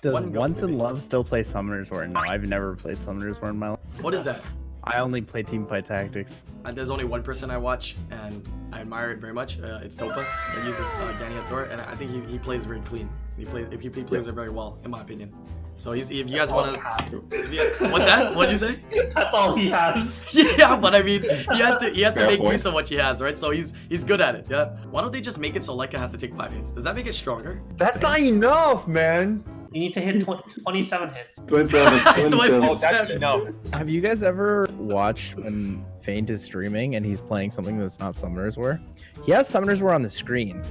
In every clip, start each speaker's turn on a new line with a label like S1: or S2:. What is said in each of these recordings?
S1: Does Once in Love still play Summoners War? No, I've never played Summoners War in my life.
S2: What is that?
S1: I only play Teamfight Tactics.
S2: There's only one person I watch, and I admire it very much. It's Topa. He uses Ganya Thor, and I think he plays very clean. He plays it very well, in my opinion. So if you guys want to, what's that? What'd you say?
S3: That's all he has.
S2: Yeah, but I mean, he has to make use of what he has, right? So he's good at it. Yeah. Why don't they just make it so Leica has to take 5 hits? Does that make it stronger?
S4: That's not enough, man.
S3: You need to hit 27 hits.
S5: 27.
S4: Oh, that's enough.
S1: Have you guys ever watched when Feint is streaming and he's playing something that's not Summoners War? He has Summoners War on the screen,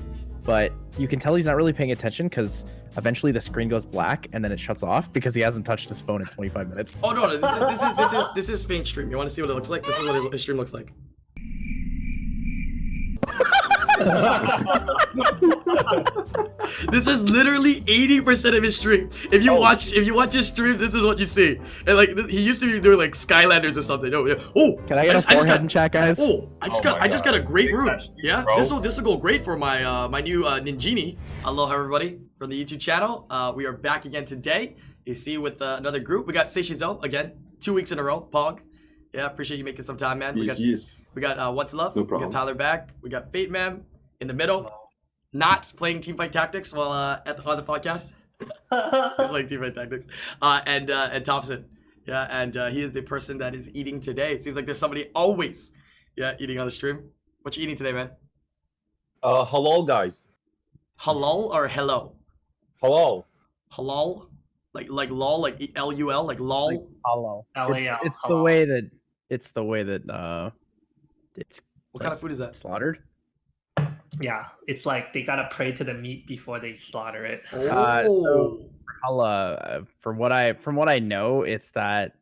S1: but you can tell he's not really paying attention because eventually the screen goes black and then it shuts off because he hasn't touched his phone in 25 minutes.
S2: Oh no, this is Feint stream. You want to see what it looks like? This is what his stream looks like. This is literally 80% of his stream. If you watch his stream, this is what you see. And like he used to be doing like Skylanders or something. Oh, yeah. Oh,
S1: can I get a forehead in chat, guys?
S2: Oh, I just got a great Rune. Yeah, this will go great for my my new Ninjini. Aloha everybody from the YouTube channel. We are back again today. You see with another group. We got Seishizo again, 2 weeks in a row. Pog. Yeah, appreciate you making some time, man. We got What's Love.
S5: No
S2: we
S5: problem.
S2: got Tyler back. We got Fate Man in the middle, not playing Teamfight Tactics while on the podcast. He's playing Teamfight Tactics. And Thompson. Yeah, and he is the person that is eating today. It seems like there's somebody always, eating on the stream. What you eating today, man?
S4: Hello, guys.
S2: Halal or hello?
S4: Hello.
S2: Halal, like lol, like LUL, like lol.
S1: Like hollow.
S3: LAL,
S1: It's the way that it's
S2: What kind of food is that?
S1: slaughtered.
S3: Yeah, it's like they gotta pray to the meat before they slaughter it.
S1: So from what I know, it's that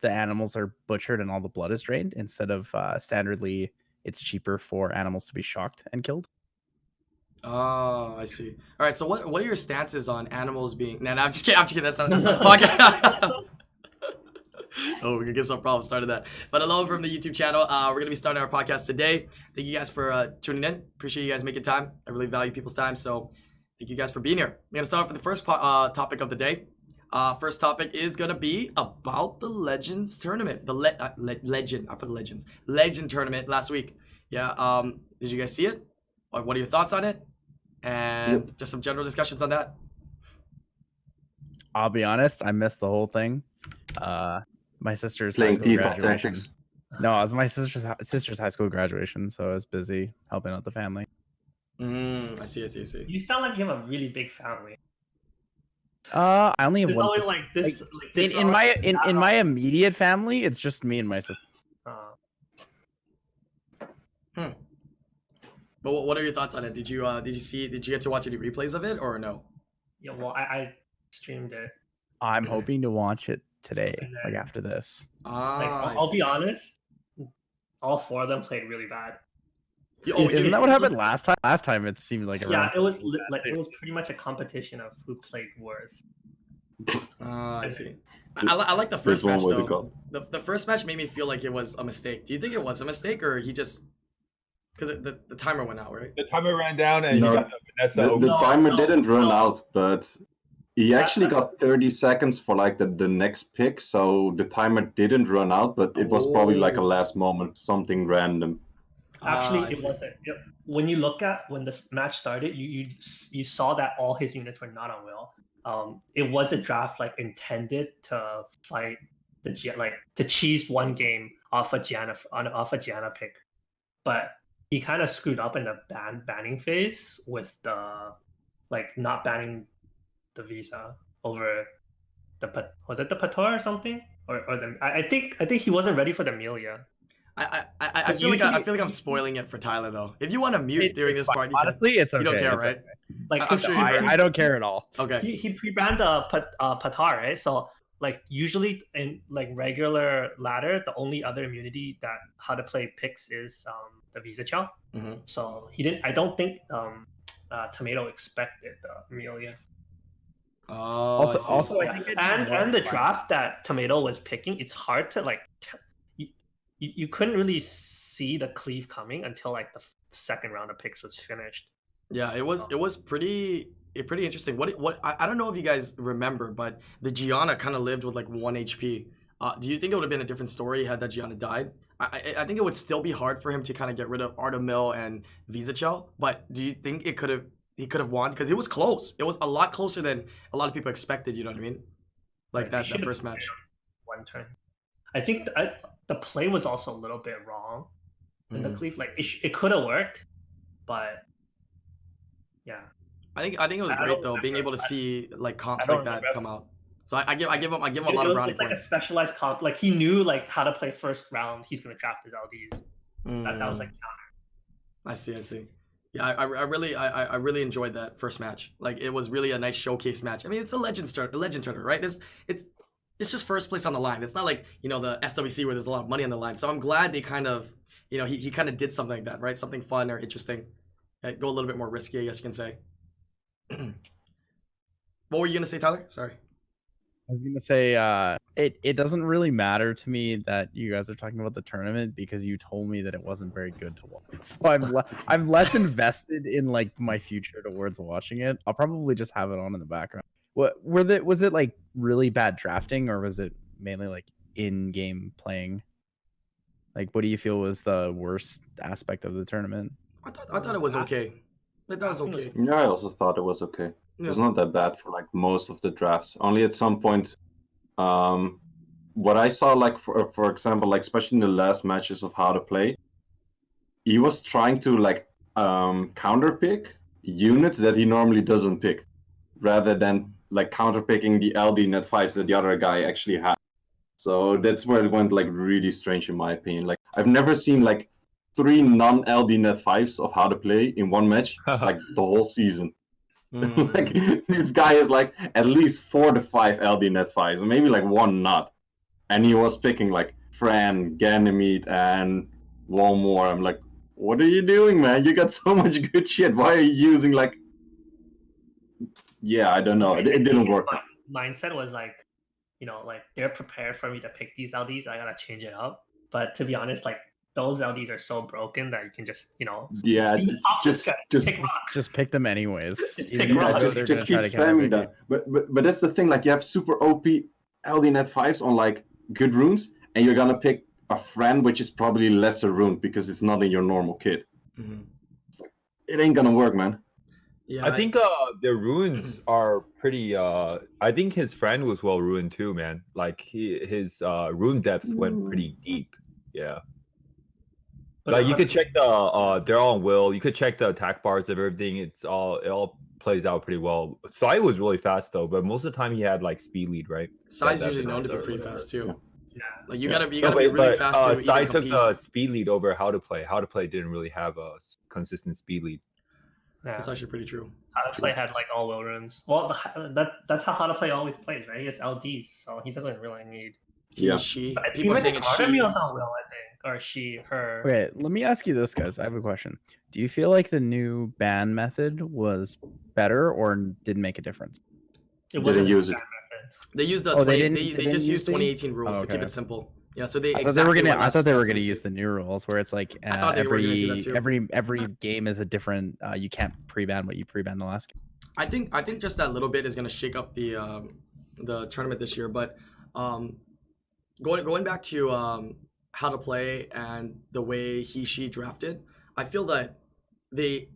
S1: the animals are butchered and all the blood is drained instead of standardly. It's cheaper for animals to be shocked and killed.
S2: Oh, I see. All right. So what are your stances on animals being? Nah, I'm just kidding. I'm just kidding. That's not the podcast. Oh, we could get some problems started that. But hello from the YouTube channel. We're gonna be starting our podcast today. Thank you guys for tuning in. Appreciate you guys making time. I really value people's time. So thank you guys for being here. We're gonna start off with the first topic of the day. First topic is gonna be about the Legends tournament. The Legend. I put Legends. Legend tournament last week. Yeah. Did you guys see it? What are your thoughts on it? And just some general discussions on that.
S1: I'll be honest, I missed the whole thing. My sister's high
S5: Playing
S1: school
S5: Teamfight
S1: graduation.
S5: Tactics.
S1: No, it was my sister's high school graduation, so I was busy helping out the family.
S2: I see.
S3: You sound like you have a really big family.
S1: I only have
S3: There's
S1: one
S3: always
S1: sister.
S3: like this. Like this
S1: In my immediate family, it's just me and my sister.
S2: But what are your thoughts on it? Did you get to watch any replays of it or no?
S3: Yeah, well, I streamed it.
S1: I'm hoping to watch it today, like after this.
S3: Like, I'll be honest, all 4 of them played really bad.
S1: Isn't that what happened last time? Last time it seemed like
S3: it was pretty much a competition of who played worse.
S2: I see. I like the first match
S5: There's one way to
S2: though.
S5: go.
S2: The first match made me feel like it was a mistake. Do you think it was a mistake or he just because the timer went out, right?
S4: The timer ran down and
S5: No,
S4: you got the Vanessa.
S5: The timer didn't run out, but he actually got 30 seconds for like the next pick, so the timer didn't run out, but it was probably like a last moment, something random.
S3: Actually, it wasn't. When you look at when the match started, you saw that all his units were not on will. It was a draft like intended to fight to cheese one game off a Janna pick, but he kind of screwed up in the banning phase with the not banning the visa over was it the Pator or something or the I think he wasn't ready for the Amelia.
S2: I feel like I'm spoiling it for Tyler though. If you want to mute during this part,
S1: honestly, it's okay.
S2: You don't care,
S1: it's
S2: right?
S1: Okay.
S3: Like
S2: I'm sure
S1: I don't care at all.
S2: Okay.
S3: He pre-banned the Patar, right? So like usually in like regular ladder, the only other immunity that how to play picks is the Visa Chow.
S2: Mm-hmm.
S3: So he didn't. I don't think Tomato expected the Amelia.
S2: Oh,
S1: Also,
S3: and the draft that Tomato was picking, it's hard to like. You couldn't really see the cleave coming until like the second round of picks was finished.
S2: Yeah, it was pretty pretty interesting. I don't know if you guys remember, but the Gianna kind of lived with like 1 HP. Do you think it would have been a different story had that Gianna died? I think it would still be hard for him to kind of get rid of Artemil and Visachel, but do you think he could have won? Because it was close. It was a lot closer than a lot of people expected. You know what I mean? Like that first match.
S3: One turn. I think the play was also a little bit wrong in the cleave. Like it could have worked, but yeah.
S2: I think it was great though, being able to see like comps like that come out. So I give him a lot of brownie
S3: points. Like a
S2: points.
S3: Specialized comp, like he knew like how to play first round. He's gonna draft his LDs. That was like counter.
S2: I see. Yeah, I really enjoyed that first match. Like it was really a nice showcase match. I mean, it's a legend tournament, right? It's just first place on the line. It's not like, you know, the SWC where there's a lot of money on the line. So I'm glad they kind of, you know, he kind of did something like that, right? Something fun or interesting. Right? Go a little bit more risky, I guess you can say. What were you gonna say, Tyler? Sorry.
S1: I was gonna say, it doesn't really matter to me that you guys are talking about the tournament because you told me that it wasn't very good to watch. So I'm less invested in like my future towards watching it. I'll probably just have it on in the background. Was it like really bad drafting, or was it mainly like in-game playing? Like, what do you feel was the worst aspect of the tournament?
S2: I thought it was okay. I thought it was okay.
S5: Yeah, I also thought it was okay.
S2: Yeah.
S5: It was not that bad for like most of the drafts. Only at some point, what I saw, like for example, like especially in the last matches of How to Play, he was trying to like counter pick units that he normally doesn't pick, rather than like counter picking the LD net 5s that the other guy actually had. So that's where it went like really strange in my opinion. Like I've never seen like 3 non-LD net 5s of How to Play in one match, like the whole season. Like this guy is like at least 4 to 5 LD net 5s, and maybe like 1 not. And he was picking like Fran, Ganymede, and one more. I'm like, what are you doing, man? You got so much good shit. Why are you using like? Yeah, I don't know. It didn't work.
S3: Mindset was like, you know, like they're prepared for me to pick these LDs. I gotta change it up. But to be honest, like those LDs are so broken that you can just, you know,
S1: just pick them anyways.
S5: Just keep spamming that. But that's the thing. Like you have super OP LD net 5s on like good runes, and you're gonna pick a friend which is probably lesser rune because it's not in your normal kit. It's like, it ain't gonna work, man.
S4: Yeah, I think the runes are pretty. I think his friend was well ruined too, man. Like his rune depth went pretty deep. Yeah. But like you could check the they're all on will. You could check the attack bars of everything. It all plays out pretty well. Sai was really fast though, but most of the time he had like speed lead, right?
S2: Sai's usually known to be pretty fast too. Yeah. Like you gotta be really fast to
S4: Sai took the speed lead over How to Play. How to Play didn't really have a consistent speed lead.
S3: Yeah.
S2: That's actually pretty true.
S3: How to Play had like all will runes. Well, that's how to Play always plays, right? He has LDs, so he doesn't really need.
S2: She. People saying it's she.
S3: Artemil's on will, I think, or she, her.
S1: Okay, let me ask you this, guys. I have a question. Do you feel like the new ban method was better or didn't make a difference?
S3: It wasn't
S5: use it.
S2: They used the they just used 2018 rules to keep it simple. Yeah, so they.
S1: I thought they were gonna use the new rules where it's like every game is a different. You can't pre-ban what you pre-ban the last game.
S2: I think just that little bit is gonna shake up the tournament this year. But going back to How to Play and the way she drafted, I feel that they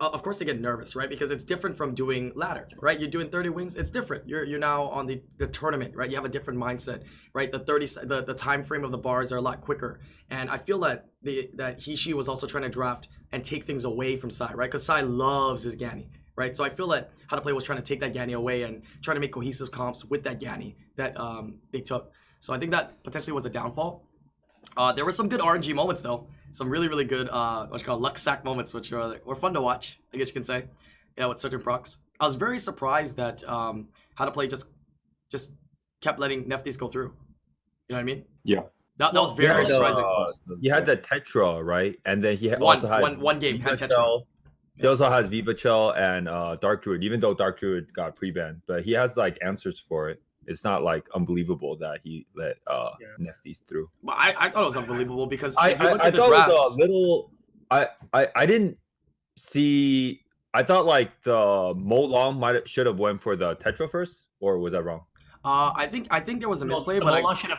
S2: of course they get nervous, right? Because it's different from doing ladder, right? You're doing 30 wins, it's different. You're now on the tournament, right? You have a different mindset, right? The time frame of the bars are a lot quicker, and I feel that she was also trying to draft and take things away from Sai, right? Because Sai loves his Ganny, right? So I feel that How to Play was trying to take that Ganny away and trying to make cohesive comps with that Ganny that they took. So I think that potentially was a downfall. There were some good RNG moments though. Some really, really good luck sack moments, which were fun to watch, I guess you can say. Yeah, with certain procs. I was very surprised that How to Play just kept letting Nefties go through. You know what I mean?
S5: Yeah.
S2: That was very surprising.
S4: He had the Tetra, right? And then he also had
S2: one game had Tetra.
S4: He also has Vivachel and Dark Druid, even though Dark Druid got pre-banned. But he has like answers for it. It's not like unbelievable that he let Nefties through.
S2: But I thought it was unbelievable because
S4: I
S2: if you look at the
S4: thought
S2: drafts,
S4: it was a little. I didn't see. I thought like the Mo Long should have went for the Tetra first, or was that wrong?
S2: I think there was a misplay,
S3: the
S2: but
S3: Molan should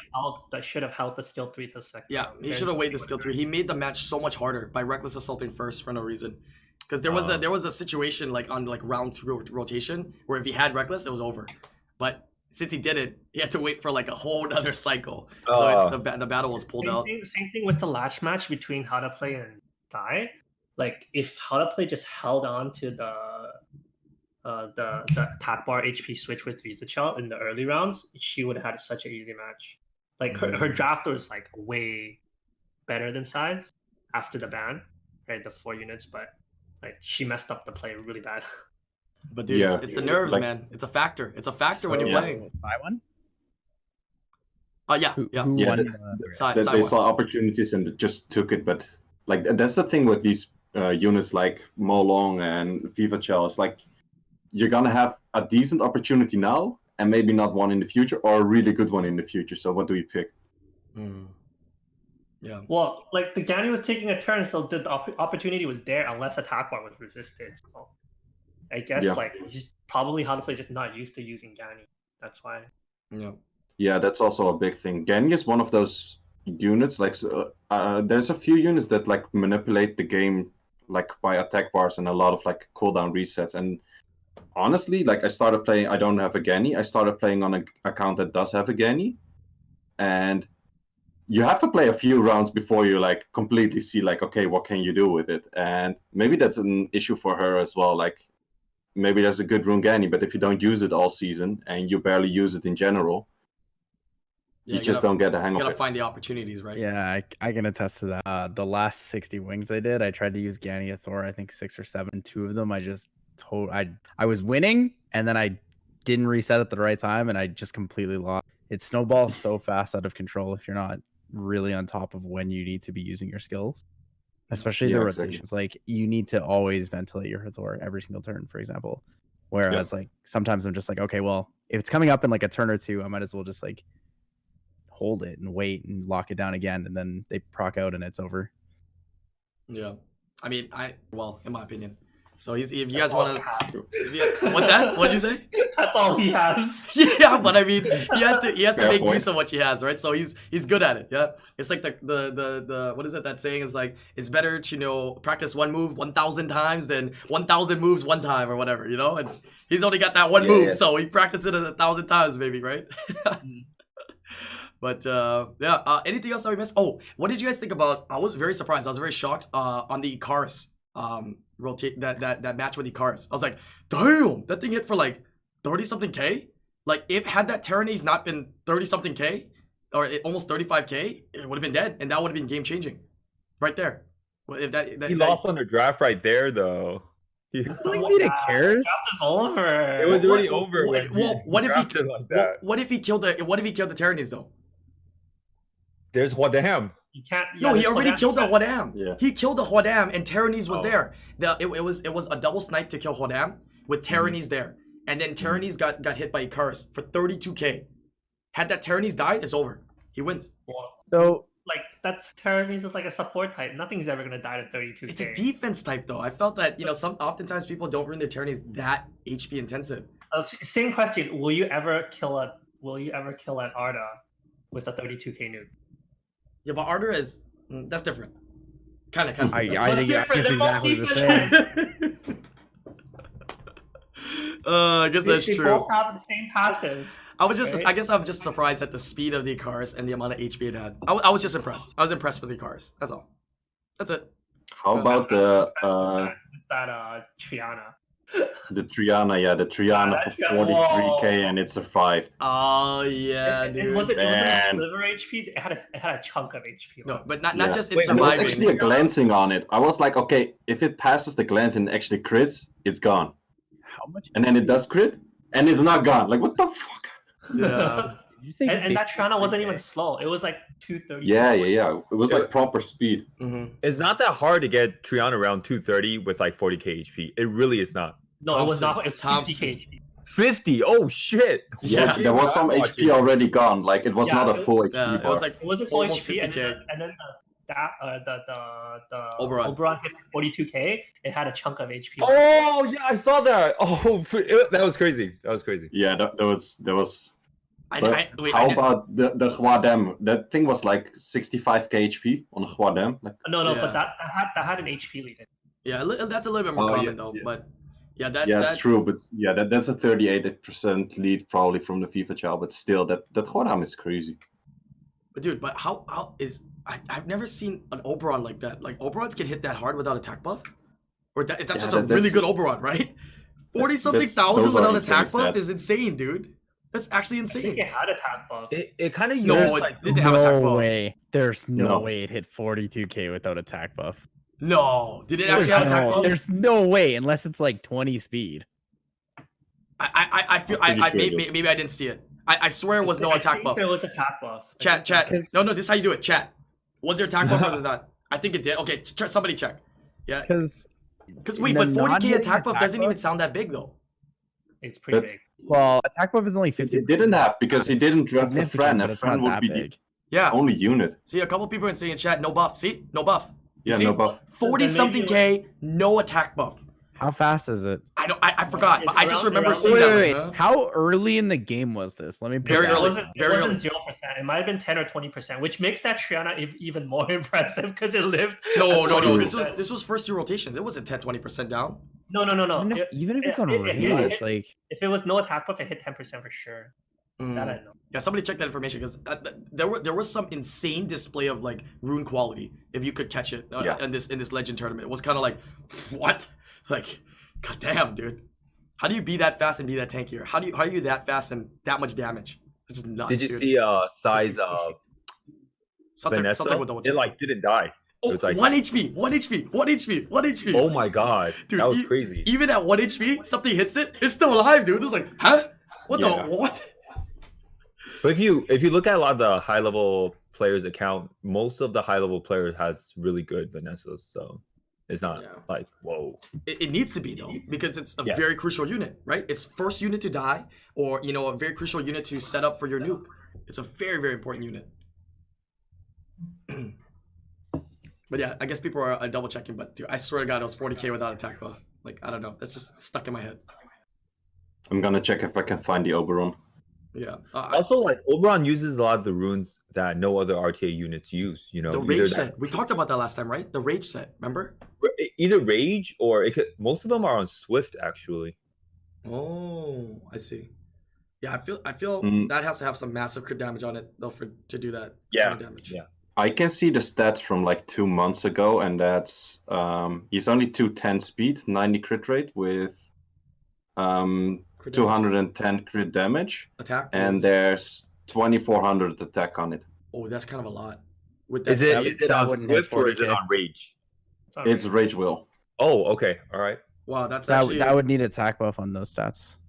S3: have held the skill 3 to second.
S2: yeah,
S3: round.
S2: he should have waited the skill 3. He made the match so much harder by reckless assaulting first for no reason. Because there was a situation like on like round 2 rotation where if he had reckless, it was over. But since he did it, he had to wait for like a whole other cycle. So the battle was pulled out.
S3: Same thing with the last match between How to Play and Sai. Like if How to Play just held on to the attack bar HP switch with Visa Shell in the early rounds, she would have had such an easy match. Like her draft was like way better than Sai's after the ban, right? The 4 units, but like she messed up the play really bad.
S2: But dude, it's the nerves, like, man. It's a factor. It's a factor when you're playing.
S1: Sai won?
S2: Yeah.
S1: Who won?
S5: They saw opportunities and just took it. But like that's the thing with these units like Mo Long and Viva Chell. It's like you're gonna have a decent opportunity now and maybe not one in the future, or a really good one in the future. So what do you pick?
S2: Yeah.
S3: Well, like the Gani was taking a turn, so the opportunity was there unless attack bar was resisted. So I guess like he's probably How to Play just not used to using Gani. That's why.
S2: Yeah.
S5: Yeah, that's also a big thing. Gani is one of those units. Like there's a few units that like manipulate the game like by attack bars and a lot of like cooldown resets. And honestly, like I started playing. I don't have a Gani. I started playing on an account that does have a Gani, and you have to play a few rounds before you like completely see like, okay, what can you do with it? And maybe that's an issue for her as well. Like maybe there's a good Rune Gani, but if you don't use it all season and you barely use it in general, you just don't get a hang of it.
S2: You gotta find the opportunities, right?
S1: Yeah, I can attest to that. The last 60 wings I did, I tried to use Gani Thor, I think 6 or 7. 2 of them, I just I was winning, and then I didn't reset at the right time, and I just completely lost. It snowballs so fast out of control if you're not really on top of when you need to be using your skills, especially the rotations. Exactly. Like you need to always ventilate your Hathor every single turn, for example. Whereas like sometimes I'm just like, okay, well, if it's coming up in like a turn or 2, I might as well just like hold it and wait and lock it down again, and then they proc out and it's over.
S2: Yeah, I mean, in my opinion. So if you guys want to, what's that? What'd you say?
S3: That's all he has.
S2: Yeah, but I mean, he has to make use of what he has, right? So he's good at it. Yeah, it's like the what is it that saying is like, it's better to practice one move 1,000 times than 1,000 moves one time or whatever, and he's only got that one move, so he practiced it 1,000 times maybe, right? But anything else that we missed? Oh, what did you guys think about? I was very surprised. I was very shocked on the Icarus rotate that match with Icarus. I was like, damn, that thing hit for like 30-something K. Like if had that Tyrannese not been 30-something K or almost 35K, it would have been dead, and that would have been game changing, right there. If that
S4: he lost on the draft right there though.
S1: Nobody cares.
S3: It's over.
S4: It was already over.
S2: What if he killed the Tyrannese though?
S4: There's Huadam.
S3: You can't.
S2: No, he already killed the Huadam.
S5: Yeah.
S2: He killed the Huadam, and Tyrannese was there. It was a double snipe to kill Huadam with Tyrannese there, and then Tyrannese got hit by Icarus for 32K. Had that Tyrannese died, it's over. He wins.
S1: So
S3: like that's Tyrannese is like a support type. Nothing's ever gonna die at 32K.
S2: It's a defense type though. I felt that oftentimes people don't run their Tyrannese that HP intensive.
S3: Same question. Will you ever kill an Arda with a 32K nuke?
S2: Yeah, but Arda is that's different. Kind of.
S1: I think it's exactly the same.
S2: I guess that's true.
S3: They both have the same passive.
S2: I guess I'm just surprised at the speed of the Icarus and the amount of HP it had. I was just impressed. I was impressed with the Icarus. That's all. That's it.
S5: How about the
S3: Triana?
S5: The Triana, the Triana for 43K, and it survived.
S2: Oh yeah, dude.
S3: It wasn't a sliver HP. It had a chunk of HP.
S2: No, but not just it
S5: surviving.
S2: surviving.
S5: There was actually a glancing on it. I was like, okay, if it passes the glance and actually crits, it's gone.
S1: How much?
S5: And then it does crit, and it's not gone. Like what the fuck?
S2: Yeah.
S3: And that Triana wasn't even slow. It was like 230.
S5: Yeah. It was like proper speed.
S2: Mm-hmm.
S4: It's not that hard to get Triana around 230 with like 40k HP. It really is not.
S3: No, it was not. It was 50k HP.
S4: 50? Oh shit!
S5: Yeah, there was some HP already gone. Like it was not a full HP.
S2: It was like
S3: it wasn't full
S2: almost
S3: HP,
S2: 50K.
S3: and then the
S2: Oberon.
S3: Oberon hit 42k, it had a chunk of HP.
S4: Oh yeah, I saw that. Oh, that was crazy. That was crazy.
S5: Yeah, that was. But
S2: wait,
S5: how about the Hwadem? That thing was like 65k HP on Hwadem. Like,
S3: No,
S2: Yeah.
S3: but that had an HP lead.
S2: Yeah, that's a little bit more
S5: Oh,
S2: common
S5: yeah,
S2: though.
S5: yeah.
S2: But yeah,
S5: yeah,
S2: that
S5: true, but yeah, that's a 38% lead probably from the FIFA child, but still, that Hwadem is crazy.
S2: But dude, but how is I've never seen an Oberon like that. Like Oberons can hit that hard without attack buff, or that's
S5: Yeah,
S2: just a
S5: that's-
S2: really good Oberon, right? 40-something
S5: those
S2: thousand
S5: are
S2: without
S5: insane
S2: attack buff
S5: stats.
S2: is insane, dude. That's actually
S3: I think
S2: insane.
S3: it had attack buff.
S4: It kind of
S2: No,
S4: uses
S2: it
S4: like
S2: didn't have attack
S1: No
S2: buff.
S1: way. There's no
S5: No.
S1: way it hit 42k without attack buff.
S2: No, did it
S3: There's
S2: actually have attack
S1: No,
S2: buff?
S1: there's no way unless it's like 20 speed.
S2: I feel
S5: I'm pretty sure
S2: maybe I didn't see it. I swear it was no
S3: I
S2: attack
S3: think
S2: buff.
S3: There was attack buff. I
S2: Chat.
S3: think that-
S2: No, this is how you do it. Chat. Was there attack buff or was not? I think it did. Okay, somebody check. Yeah.
S1: Because
S2: Because wait, but 40k attack buff doesn't even sound that big though.
S3: It's pretty
S5: That's-
S3: big.
S1: well, attack buff is only 50.
S5: It didn't have because he
S1: It's
S5: didn't draft a
S1: significant,
S5: friend.
S1: but
S5: A
S1: it's
S5: friend
S1: not
S5: would
S1: that
S5: be
S1: big.
S5: the
S2: Yeah.
S5: only unit.
S2: See, a couple people are saying in chat, no buff. See, no buff. You
S5: Yeah,
S2: see?
S5: no buff.
S2: 40-something K, no attack buff.
S1: How fast is it?
S2: I forgot, but I just remember
S3: around-
S2: seeing
S1: Wait,
S2: that.
S1: wait,
S2: like,
S1: wait. How early in the game was this? Let me put
S2: Very
S1: that.
S2: early.
S3: It
S2: Very
S3: wasn't
S2: early.
S3: 0%. It might have been 10 or 20%, which makes that Triana even more impressive because it lived.
S2: No,
S3: at
S2: no.
S3: 20%.
S2: This was first 2 rotations. It wasn't 10-20% down.
S3: No.
S1: Even if it's on
S3: it-
S1: range, like
S3: If it was no attack buff, it hit 10% for sure.
S2: Mm.
S3: That I know.
S2: Yeah, somebody check that information because there was some insane display of like rune quality if you could catch it
S5: Yeah.
S2: in this legend tournament. It was kind of like what, like, goddamn, dude. How do you be that fast and be that tankier? How are you that fast and that much damage? It's just nuts.
S4: Did you
S2: dude.
S4: see size
S2: Vanessa?
S4: Vanessa?
S2: With the
S4: It like didn't die.
S2: oh,
S4: it was like-
S2: 1 HP, 1 HP, 1 HP, 1 HP.
S4: Oh my god,
S2: Dude,
S4: that was crazy.
S2: Even at 1 HP, something hits it, it's still alive, dude. It's like, huh? What
S5: Yeah.
S2: the what?
S4: But if you look at a lot of the high level players' account, most of the high level players has really good Vanessas, so it's not
S2: Yeah.
S4: like whoa.
S2: It needs to be though, because it's a
S4: Yeah.
S2: very crucial unit, right? It's first unit to die, or a very crucial unit to set up for your nuke. It's a very, very important unit. But yeah, I guess people are double checking, but dude, I swear to God, it was 40k without attack buff. Like, I don't know. That's just stuck in my head.
S5: I'm gonna check if I can find the Oberon.
S2: Yeah.
S4: Also, like Oberon uses a lot of the runes that no other RTA units use. You know,
S2: The
S4: either
S2: rage
S4: that-
S2: set. We talked about that last time, right? The rage set. Remember?
S4: either rage or it could. Most of them are on Swift actually.
S2: Oh, I see. Yeah, I feel
S5: Mm.
S2: that has to have some massive crit damage on it though to do that.
S4: Yeah,
S2: kind of damage.
S4: yeah.
S5: I can see the stats from like 2 months ago, and that's he's only 210 speed, 90 crit rate with
S2: Crit damage.
S5: 210 crit damage,
S2: Attack.
S5: and
S2: is-
S5: there's 2400 attack on it.
S2: Oh, that's kind of a lot. With that
S4: Is
S2: set-
S4: it
S1: that
S4: on
S1: wouldn't hit
S4: Swift or is it
S1: 40K.
S4: on Rage?
S3: not
S5: It's
S3: really-
S5: Rage Will.
S4: Oh, okay, all right.
S2: Wow, that's
S1: that
S2: actually
S1: that would need attack buff on those stats,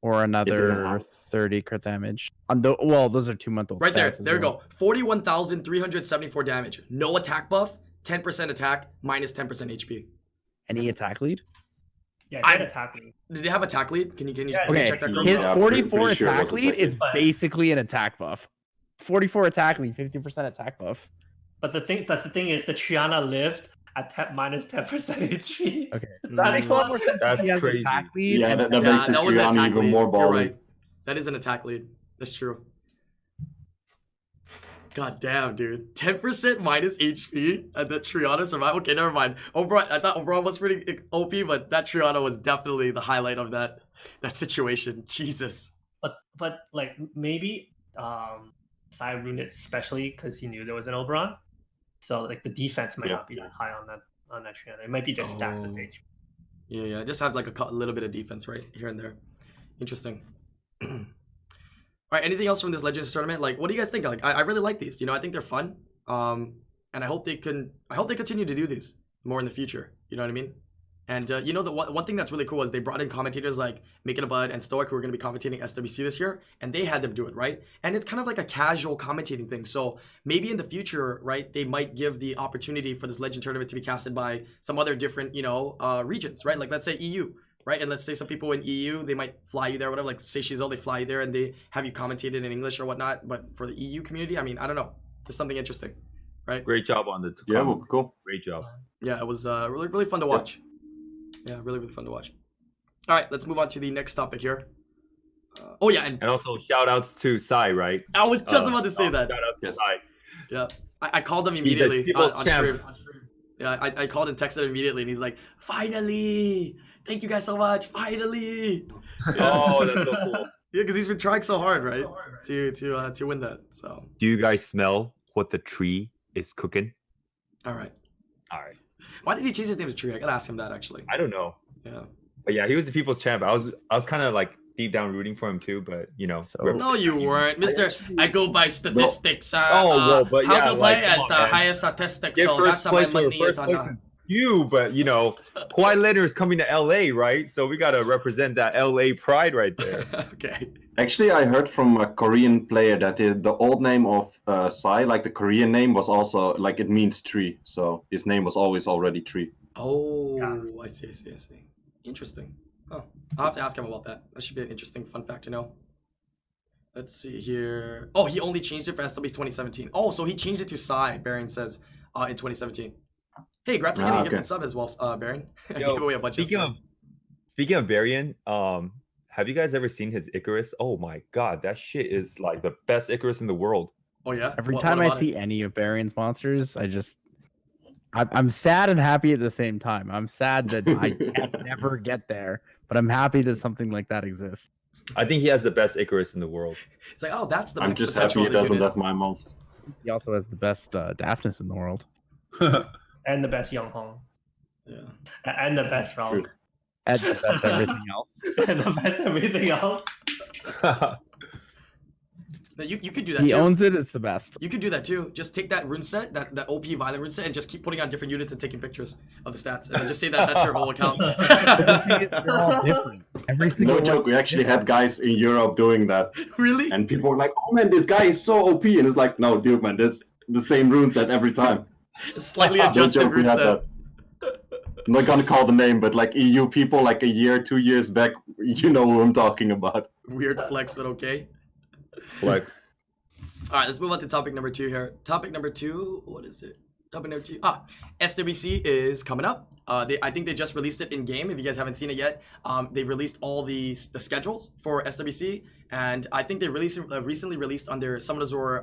S1: or another
S5: have-
S1: 30 crit damage on the. Well, those are 2-month-old.
S2: right there.
S1: stats as
S2: There we
S1: well.
S2: go. 41,374 damage. No attack buff. 10% attack. Minus 10% HP.
S1: Any attack lead?
S3: Yeah,
S2: I-
S3: it attack lead.
S2: Did they have attack lead? Can you
S3: Yeah,
S2: can you
S1: Okay,
S2: check that?
S5: Yeah,
S2: Chrome?
S1: his
S5: I'm
S1: 44
S5: pretty sure it
S1: attack
S5: was
S1: lead is
S3: attack.
S1: basically an attack buff. 44 attack lead, 50% attack buff.
S3: But the thing is, the Triana lived at minus 10% HP.
S1: Okay,
S2: Mm.
S1: that makes a lot more sense.
S4: That's
S1: He has
S4: crazy.
S1: attack lead.
S5: Yeah,
S1: and-
S5: that
S2: Yeah,
S5: makes it
S2: that was an
S5: Triana
S2: attack
S5: even
S2: lead.
S5: more
S2: You're
S5: ballsy.
S2: right. That is an attack lead. That's true. God damn, dude. 10% minus HP and that Triana survived. Okay, never mind. Oberon, I thought Oberon was pretty OP, but that Triana was definitely the highlight of that situation. Jesus.
S3: But like maybe Sai ruined it especially because he knew there was an Oberon. So like the defense might
S5: Yeah.
S3: not be that high on that Triana. It might be just stacked with
S2: Oh.
S3: HP.
S2: Yeah. Just have like a little bit of defense, right? Here and there. Interesting. All right, anything else from this Legends tournament? Like, what do you guys think? Like, I really like these. I think they're fun. And I hope they continue to do these more in the future. You know what I mean? And the one thing that's really cool is they brought in commentators like Making a Bud and Stoic who are going to be commentating SWC this year, and they had them do it, right? And it's kind of like a casual commentating thing. So maybe in the future, right, they might give the opportunity for this Legend tournament to be casted by some other different, regions, right? Like let's say EU, right? And let's say some people in EU, they might fly you there, whatever. Like say Shizel, they fly you there and they have you commentated in English or whatnot. But for the EU community, I mean, I don't know. There's something interesting, right?
S4: Great job on the
S5: Yeah, well, cool.
S4: Great job.
S2: Yeah, it was really really fun to watch. Yeah, really really fun to watch. All right, let's move on to the next topic here. Oh yeah, and
S4: And also shout outs to Sai, right?
S2: I was just about to say that.
S4: Shout outs to
S5: Yes.
S4: Sai.
S2: Yeah, I called him immediately
S4: people's
S2: on
S4: champ.
S2: stream. Yeah, I called and texted him immediately, and he's like, "Finally! Thank you guys so much. Finally!"
S4: Oh, that's so cool.
S2: Yeah, because he's been trying so hard, right, to win that. So,
S4: Do you guys smell what the tree is cooking?
S2: all right.
S4: All right.
S2: Why did he change his name to Tree? I gotta ask him that actually.
S4: I don't know.
S2: Yeah.
S4: But yeah, he was the people's champ. I was kind of like deep down rooting for him too, but you know.
S1: So-
S2: No, you weren't, Mister. I go by statistics.
S4: Oh, well, but
S2: how
S4: yeah,
S2: to play
S4: like,
S2: as
S4: come
S2: the
S4: on, man.
S2: highest statistics.
S4: Get
S2: So
S4: first
S2: that's how my
S4: place where
S2: money is
S4: first
S2: on.
S4: place is you, but you know, Kawhi Leonard is coming to LA, right? So we gotta represent that LA pride right there.
S2: Okay.
S5: Actually, I heard from a Korean player that the old name of Sai, like the Korean name, was also like it means tree. So his name was always already tree.
S2: Oh,
S3: Yeah.
S2: I see. Interesting. Oh, I'll have to ask him about that. That should be an interesting fun fact to know. Let's see here. Oh, he only changed it for SWC 2017. Oh, so he changed it to Psy, Baron says, in 2017. Hey, congrats on getting a
S5: okay.
S2: gifted sub as well, Baron. I
S4: Yo,
S2: gave away a bunch of stuff.
S4: Speaking of Varian, have you guys ever seen his Icarus? Oh my god, that shit is like the best Icarus in the world.
S2: Oh, yeah?
S1: Every
S2: What
S1: time I
S2: about it?
S1: see any of Baron's monsters, I'm sad and happy at the same time. I'm sad that I can never get there, but I'm happy that something like that exists.
S4: I think he has the best Icarus in the world.
S2: It's like, oh, that's the
S5: I'm
S2: max
S5: just
S2: potential
S5: happy
S2: of
S5: he
S2: the
S5: doesn't
S2: unit.
S5: have my monster.
S1: He also has the best Daphnis in the world.
S3: And the best Young Hong.
S2: Yeah.
S3: And the best Raul.
S5: True.
S1: And the best everything else.
S3: And the best everything else.
S2: No, you could do that
S1: He
S2: too.
S1: owns it. It's the best.
S2: You could do that too. Just take that rune set, that OP violent rune set, and just keep putting on different units and taking pictures of the stats, and then just say that that's your whole account.
S1: They're all different. Every single
S5: No joke, we actually had guys in Europe doing that,
S2: Really?
S5: and people were like, "Oh man, this guy is so OP," and it's like, "No, dude, man, this the same rune set every time."
S2: It's slightly
S5: No
S2: adjusted
S5: joke, we
S2: rune
S5: had
S2: set.
S5: that. I'm not gonna call the name, but like EU people, like a year, 2 years back, you know who I'm talking about.
S2: Weird flex, but okay.
S4: Flex.
S2: All right, let's move on to topic number 2 here. Topic number 2, what is it? Topic number 2. SWC is coming up. I think they just released it in game. If you guys haven't seen it yet, they released all the schedules for SWC, and I think they recently released on their Summoners War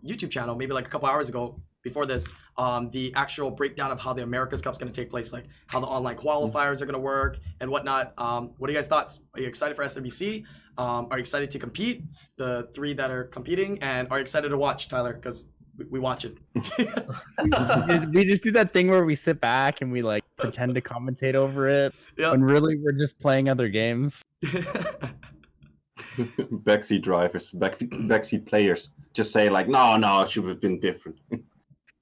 S2: YouTube channel, maybe like a couple hours ago. Before this, the actual breakdown of how the America's Cup is going to take place, like how the online qualifiers are going to work and whatnot. What are you guys' thoughts? Are you excited for SWC? Are you excited to compete? The 3 that are competing, and are you excited to watch, Tyler? Because we watch it.
S1: We just do that thing where we sit back and we like pretend to commentate over it,
S2: Yeah.
S1: when really we're just playing other games.
S5: Backseat drivers, backseat players, just say like, "No, it should have been different."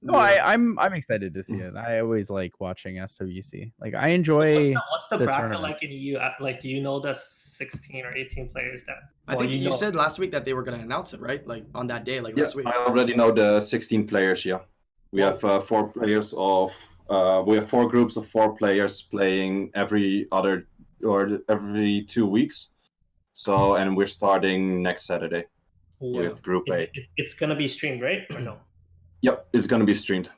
S1: No, I'm excited to see it. I always like watching SWC. Like I enjoy.
S3: What's the
S1: the
S3: bracket
S1: tournaments.
S3: like in EU? Like, do you know the 16 or 18 players that?
S2: I
S3: well,
S2: think you
S3: know.
S2: said last week that they were going to announce it, right? Like on that day, like last week.
S5: I already know the 16 players. Yeah, we have 4 players of. We have 4 groups of 4 players playing every 2 weeks. So, and we're starting next Saturday with Group A.
S3: It's gonna be streamed, right? Or no?
S5: Yep, it's gonna be streamed.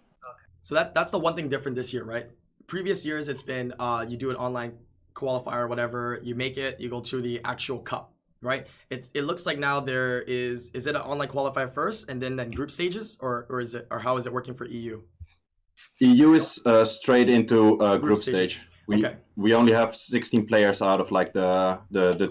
S2: So that's the one thing different this year, right? Previous years, it's been you do an online qualifier or whatever, you make it, you go to the actual cup, right? It looks like now there is it an online qualifier first and then group stages, or how is it working for EU?
S5: EU is straight into group
S2: stage.
S5: stage.
S2: Okay.
S5: We only have 16 players out of like the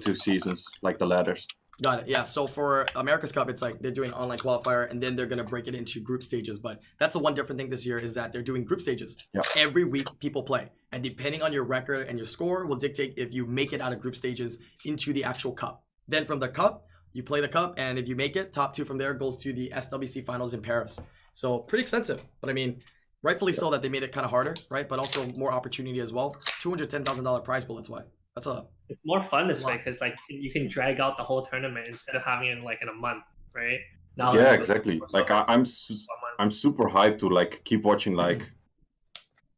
S5: 2 seasons, like the ladders.
S2: Got it. Yeah. So for America's Cup, it's like they're doing an online qualifier and then they're gonna break it into group stages. But that's the one different thing this year is that they're doing group stages.
S5: Yeah.
S2: Every week people play, and depending on your record and your score will dictate if you make it out of group stages into the actual cup. Then from the cup, you play the cup, and if you make it, top 2 from there goes to the SWC finals in Paris. So pretty extensive, but I mean, rightfully so that they made it kind of harder, right? But also more opportunity as well. $210,000 prize pool. That's why. That's a
S3: It's more fun this way because like you can drag out the whole tournament instead of having it like in a month, right? Now
S5: Yeah,
S3: it's-
S5: exactly.
S3: it's
S5: Like
S3: so-
S5: I'm super hyped to like keep watching like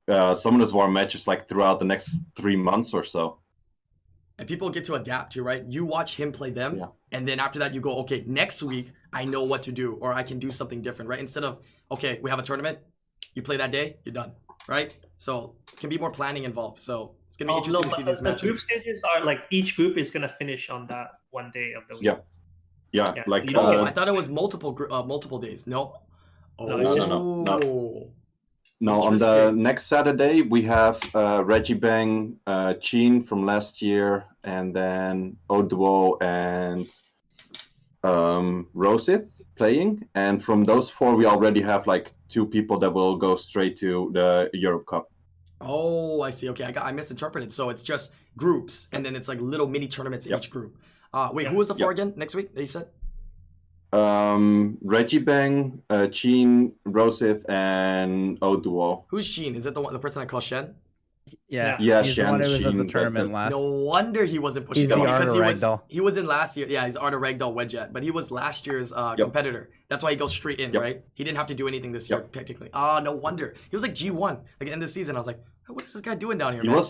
S5: Summoners War matches like throughout the next 3 months or so.
S2: And people get to adapt to, right? You watch him play them,
S5: Yeah.
S2: and then after that you go, okay, next week I know what to do, or I can do something different, right? Instead of okay, we have a tournament. You play that day, you're done, right? So it can be more planning involved. So it's gonna be interesting to see these
S3: the group
S2: matches.
S3: stages are like each group is gonna finish on that one day of the week.
S5: Yeah. Yeah,
S3: Yeah,
S5: like
S3: you don't-
S2: I thought it was multiple days. No. Oh.
S3: No, it's just-
S5: no, on the
S2: Interesting.
S5: next Saturday we have Reggie Bang, Cheen from last year, and then Oduo and Rosith playing. And from those four, we already have like 2 people that will go straight to the Europe Cup.
S2: Oh, I see. Okay, I misinterpreted. So it's just groups, and then it's like little mini tournaments in
S5: Yep.
S2: each group. Wait,
S3: Yep.
S2: who was the four
S5: Yep.
S2: again next week that you said?
S5: Reggie Bang, Cheen, Rosith, and Oduo.
S2: Who's Sheen? Is it the person I call Shen?
S1: Yeah,
S5: Yeah,
S1: he's the one who was at
S5: Shen,
S1: the
S5: but
S1: tournament
S5: the-
S1: last.
S2: No wonder he wasn't pushing
S1: He's
S2: up
S1: the
S2: because
S1: Arda
S2: he
S1: Ragdoll.
S2: was in last year. Yeah, he's Arda Ragdoll Wedget, but he was last year's competitor. That's why he goes straight in,
S5: Yep.
S2: right? He didn't have to do anything this year,
S5: Yep.
S2: technically. No wonder. He was like G1, like in the season. I was like, what is this guy doing down here,
S5: He
S2: man?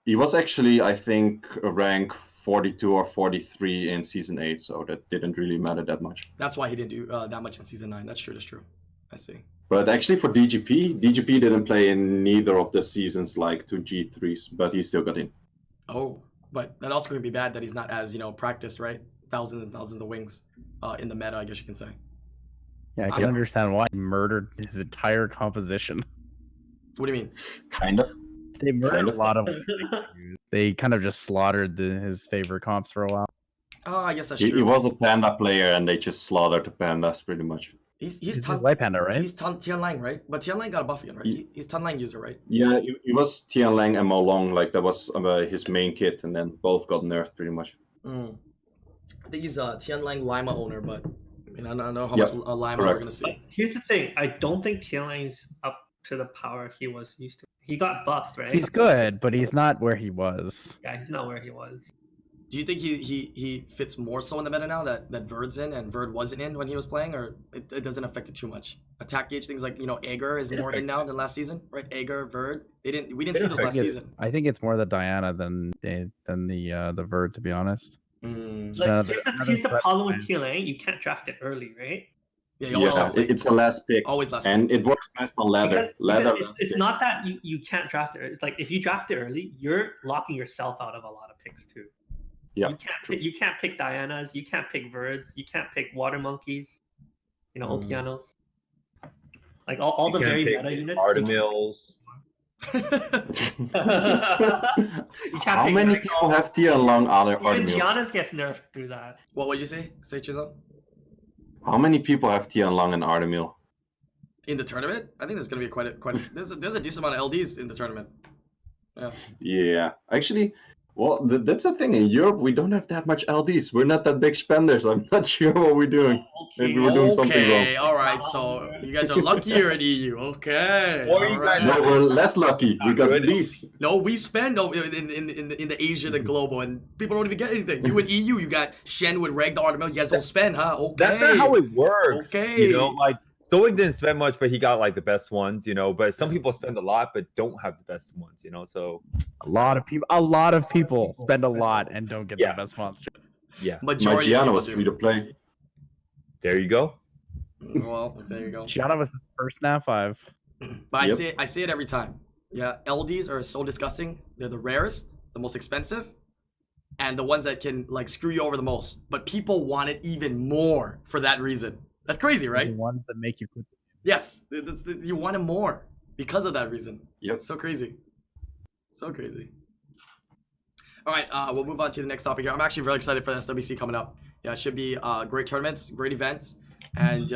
S5: he was actually, I think, rank 42 or 43 in season 8, so that didn't really matter that much.
S2: That's why he didn't do that much in season 9. That's true. That's true. I see.
S5: But actually, for DGP didn't play in neither of the seasons, like 2 G3s, but he still got in.
S2: Oh, but that also could be bad that he's not as practiced, right? Thousands and thousands of wings in the meta, I guess you can say.
S1: Yeah, I can understand why he murdered his entire composition.
S2: What do you mean?
S5: Kind of.
S1: They murdered
S5: Kind
S1: a
S5: of.
S1: lot of. They kind of just slaughtered his favorite comps for a while.
S2: Oh, I guess that's
S5: He
S2: true.
S5: was a panda player, and they just slaughtered the pandas pretty much.
S2: He's
S1: He's
S2: Tan
S1: Light Panda, right?
S2: He's Tianlang, right? But Tianlang got a buff again, right? He's Tianlang user, right?
S5: Yeah, he was Tianlang and Molong, like that was his main kit, and then both got nerfed pretty much.
S2: I think he's a Tianlang Lima owner, but I don't know how
S5: Yep,
S2: much Lima we're
S5: correct.
S2: gonna see.
S3: But here's the thing: I don't think Tianlang's up to the power he was used to. He got buffed, right?
S1: He's good, but he's not where he was.
S3: Yeah, he's not where he was.
S2: Do you think he fits more so in the meta now that Verd's in and Verd wasn't in when he was playing, or it doesn't affect it too much? Attack gauge things like Aegir is more in now than last season, right? Aegir, Verd. We didn't see those last season.
S1: I think it's more the Diana than the Verd, to be honest.
S2: Mm.
S3: Like,
S1: Another
S3: here's the
S1: threat
S3: problem with
S1: plan.
S3: Tianlang: you can't draft it early, right?
S2: Yeah, you always
S5: Yeah,
S2: have to wait.
S5: it's a last pick,
S2: Always last.
S5: and it works best on ladder. Ladder.
S3: It's not that you can't draft it. It's like if you draft it early, you're locking yourself out of a lot of picks too.
S5: Yeah,
S3: You can't pick Dianas, you can't pick Verds, you can't pick Water Monkeys, Okeanos. Like all the very meta units.
S4: Artemils.
S3: You can't
S5: How
S3: pick
S5: many
S3: Dragons.
S5: people have Tianlang other
S3: Even
S5: Artemils?
S3: Tiana's gets nerfed through that.
S2: What would you say? Say Chizo?
S5: How many people have Tianlang and Artemil?
S2: In the tournament? I think there's gonna be quite a there's a decent amount of LDs in the tournament. Yeah.
S5: Yeah, actually, well, that's the thing. In Europe, we don't have that much LDs. We're not that big spenders. I'm not sure what we're doing. Maybe we're doing something
S2: Okay,
S5: wrong.
S2: all right. So you guys are luckier in EU. Okay.
S4: Or you
S2: all right.
S4: guys
S5: No, we're less lucky. We got
S4: Good.
S5: these.
S2: No, we spend in the Asian and global, and people don't even get anything. You in EU, you got Shen with Reg the Artemil. You guys don't spend, huh? Okay.
S4: That's not how it works.
S2: Okay.
S4: Like Stoic didn't spend much, but he got like the best ones, But some people spend a lot, but don't have the best ones, So
S1: A lot of people spend a lot and don't get
S4: Yeah.
S1: the best monster.
S4: yeah,
S5: My
S2: Majority of
S5: Gianna
S2: people
S5: was
S2: do.
S5: free to play.
S4: there you go.
S2: Well, there you go.
S1: Gianna was his first snap 5.
S2: But
S5: Yep.
S2: I say it every time. Yeah, LDs are so disgusting. They're the rarest, the most expensive, and the ones that can like screw you over the most. But people want it even more for that reason. That's crazy,
S1: The
S2: right?
S1: ones that make you quit.
S2: Yes, you want it more because of that reason.
S5: Yep.
S2: So crazy. So crazy. All right, we'll move on to the next topic here. I'm actually very excited for the SWC coming up. Yeah, it should be great tournaments, great events, and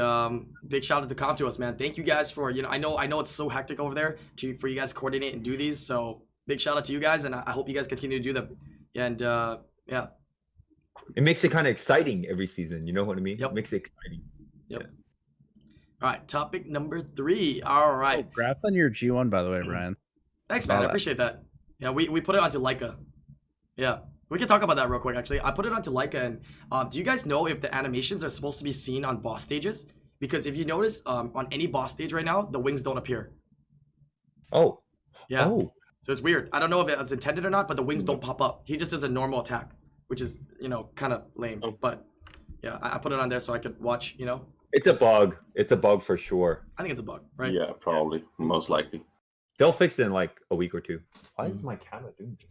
S2: big shout out to Comp to us, man. Thank you guys for I know it's so hectic over there for you guys to coordinate and do these. So big shout out to you guys, and I hope you guys continue to do them. And yeah,
S4: It makes it kind of exciting every season. You know what I mean?
S2: Yep.
S4: It makes it exciting.
S2: all right. Topic number 3. All right.
S1: Congrats on your G1, by the way, Brian.
S2: Thanks,
S1: Saw
S2: man. I
S1: that.
S2: appreciate that. Yeah, we put it onto Leica. Yeah, we can talk about that real quick. Actually, I put it onto Leica, and do you guys know if the animations are supposed to be seen on boss stages? Because if you notice, on any boss stage right now, the wings don't appear.
S4: Oh.
S2: Yeah,
S4: Oh.
S2: so it's weird. I don't know if it's intended or not, but the wings don't pop up. He just does a normal attack, which is kind of lame.
S5: Oh.
S2: But yeah, I put it on there so I could watch.
S4: It's a bug. It's a bug for sure.
S2: I think it's a bug, right?
S5: Yeah, probably, most likely.
S4: They'll fix it in like a week or two. Why is my camera doing this?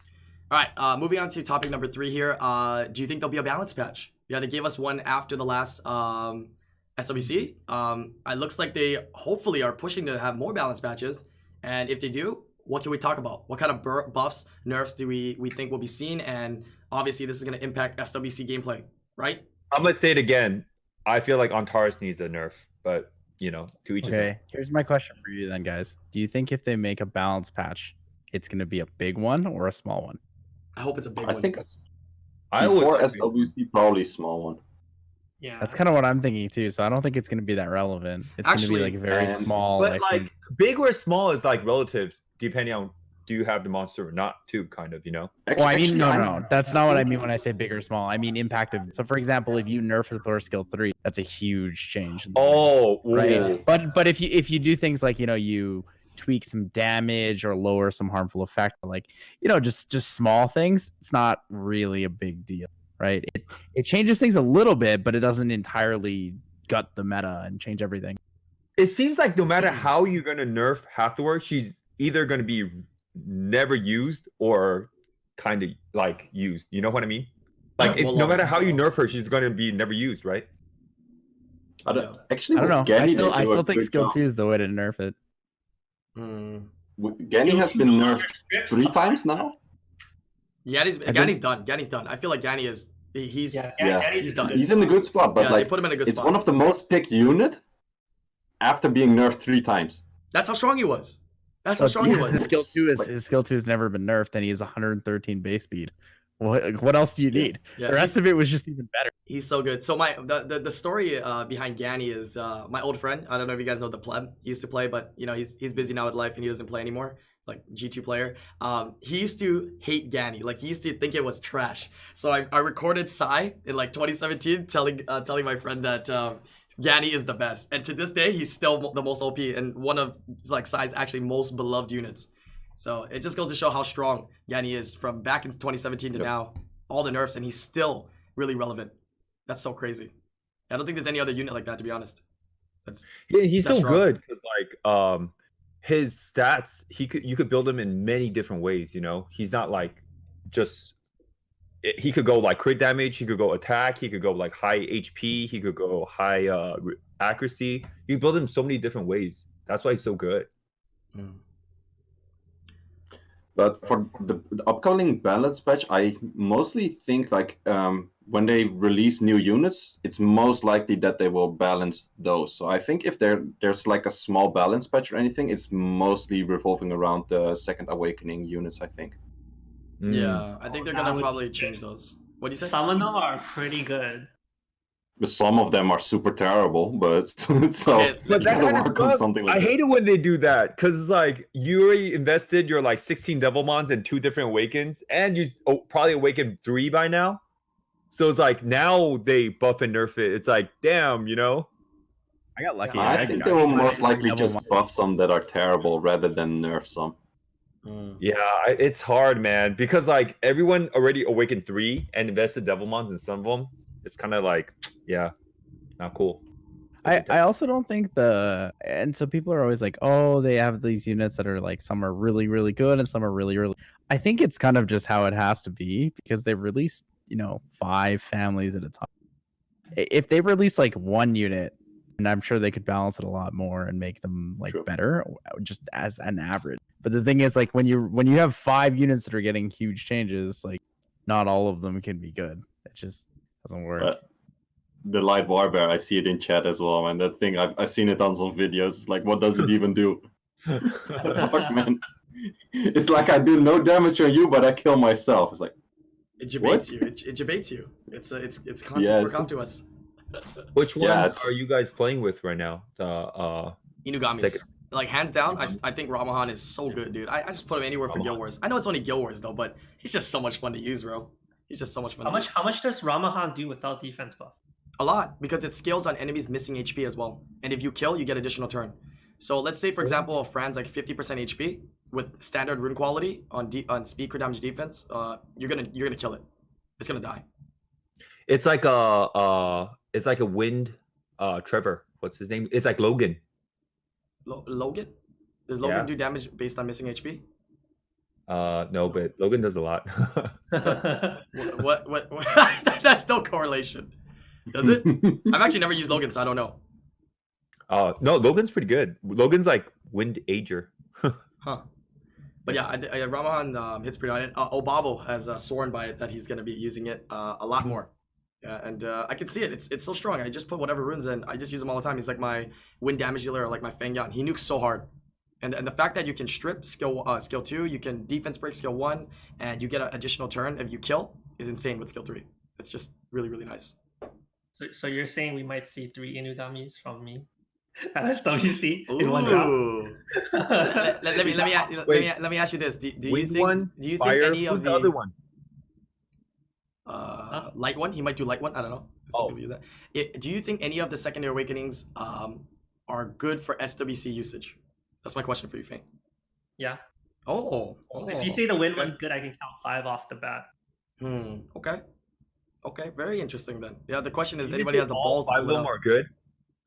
S2: All right, moving on to topic number 3 here. Do you think there'll be a balance patch? Yeah, they gave us one after the last SWC. It looks like they hopefully are pushing to have more balance patches. And if they do, what can we talk about? What kind of buffs, nerfs do we think will be seen? And obviously, this is going to impact SWC gameplay, right?
S4: I'm gonna say it again. I feel like Antares needs a nerf, but you know, to each his own.
S1: Okay, here's my question for you then, guys. Do you think if they make a balance patch, it's going to be a big one or a small one?
S2: I hope it's a big
S5: I
S2: one.
S5: think
S4: I
S5: before
S4: always
S5: SWC, probably small one.
S3: Yeah.
S1: That's kind of what I'm thinking too. So I don't think it's going to be that relevant. It's going to
S2: Actually,
S1: be like very
S5: and-
S1: small.
S4: But like big or small is like relative, depending on do you have the monster or not, too, kind of, you know.
S1: Well, I mean,
S5: Actually,
S1: no. That's not what I mean when I say big or small. I mean impact of. So, for example, if you nerf the Thor skill 3, that's a huge change.
S4: Oh,
S1: right.
S4: ooh.
S1: But if you do things like you tweak some damage or lower some harmful effect, like just small things, it's not really a big deal, right? It changes things a little bit, but it doesn't entirely gut the meta and change everything.
S4: It seems like no matter how you're gonna nerf Hathor, she's either gonna be never used or kind of like used. You know what I mean? Like no matter how you nerf her, she's gonna be never used, right?
S5: Actually,
S1: I don't know.
S5: Gany,
S1: I still think skill 2 is the way to nerf it.
S5: Gany has been nerfed 3 times now.
S2: Gany's done. Gany's done. I feel like Gany is he's
S5: He's
S2: done.
S5: He's in a good spot, but
S2: Yeah,
S5: like
S2: they put him in a good
S5: it's
S2: spot.
S5: one of the most picked unit after being nerfed 3 times.
S2: That's how strong he was. That's how strong he was.
S1: His skill 2 has never been nerfed, and he has 113 base speed. What else do you need?
S2: Yeah,
S1: the rest of it was just even better.
S2: He's so good. So the story behind Gany is my old friend. I don't know if you guys know the pleb. He used to play, but he's busy now with life and he doesn't play anymore. Like G2 player. He used to hate Gany. Like he used to think it was trash. So I recorded Psy in like 2017 telling my friend that Gany is the best. And to this day he's still the most OP and one of like Psy's actually most beloved units. So it just goes to show how strong Gany is from back in 2017 to now. All the nerfs and he's still really relevant. That's so crazy. I don't think there's any other unit like that, to be honest.
S4: He's so
S2: strong.
S4: good because like his stats, you could build him in many different ways. You know, he's not like just he could go like crit damage, he could go attack, he could go like high HP, he could go high accuracy. You build him so many different ways. That's why he's so good.
S5: But for the upcoming balance patch, I mostly think like when they release new units, it's most likely that they will balance those. So I think if there's like a small balance patch or anything, it's mostly revolving around the second awakening units, I think.
S2: Yeah, I think they're gonna probably change those. What do you say?
S3: Some of them are pretty good.
S5: Some of them are super terrible, but so
S4: But that kind of
S5: work on
S4: sucks.
S5: something like
S4: I
S5: that.
S4: hate it when they do that because it's like you already invested your like 16 Devilmons in 2 different awakens, and you probably awakened 3 by now. So it's like now they buff and nerf it. It's like damn, you know.
S1: I got lucky.
S5: I think they will most likely just buff some that are terrible rather than nerf some.
S4: Yeah, it's hard, man, because like everyone already awakened 3 and invested Devilmons in some of them. It's kind of like, yeah, not cool.
S1: I also don't think and so people are always like, oh, they have these units that are like some are really, really good and some are really, really. I think it's kind of just how it has to be because they released, 5 families at a time. If they release like one unit, and I'm sure they could balance it a lot more and make them like better just as an average. But the thing is, like when you have 5 units that are getting huge changes, like not all of them can be good. It just doesn't work.
S5: The light warbear, I see it in chat as well, man. That thing, I've seen it on some videos. It's like, what does it even do? Fuck, man. It's like I do no damage on you, but I kill myself. It's like
S2: it debates you. It debates you. It's content for to us.
S4: Which ones are you guys playing with right now?
S2: Inugamis. Like hands down, I think Ramahan is so good, dude. I just put him anywhere for Guild Wars. I know it's only Guild Wars though, but he's just so much fun to use, bro. He's just so much fun.
S3: How much does Ramahan do without defense buff?
S2: A lot, because it scales on enemies missing HP as well. And if you kill, you get additional turn. So let's say, for example, if Fran's like 50% HP with standard rune quality on speed, crit damage, defense, you're gonna kill it. It's gonna die.
S4: It's like a wind Trevor what's his name? It's like Logan.
S2: Logan? Does Logan
S4: Yeah.
S2: do damage based on missing HP?
S4: No, but Logan does a lot.
S2: What? That's no correlation. Does it? I've actually never used Logan, so I don't know.
S4: No, Logan's pretty good. Logan's like Wind Ager.
S2: Huh. But yeah, Ramahan hits pretty on it. Obabo has sworn by it that he's going to be using it a lot more. Yeah, and I can see it. It's so strong. I just put whatever runes in. I just use them all the time. He's like my wind damage dealer or like my Fang Yan. He nukes so hard. And the fact that you can strip skill 2, you can defense break skill 1, and you get an additional turn if you kill is insane with skill 3. It's just really, really nice.
S3: So you're saying we might see 3 Inugamis from me at SWC in one drop?
S2: Ooh. let me ask you this. Do you think
S4: Fire,
S2: any
S4: who's
S2: of
S4: the other one?
S2: light one? He might do light one. I don't know. Do you think any of the secondary awakenings are good for SWC usage? That's my question for you, Fang.
S3: Yeah.
S2: Oh.
S3: If you say the wind one's good, I can count 5 off the bat.
S2: Okay. Very interesting then. Yeah. The question is,
S4: Did you
S2: anybody
S4: say
S2: has the
S4: all
S2: balls to
S4: 5
S2: pull
S4: of
S2: it
S4: them
S2: out?
S4: are good?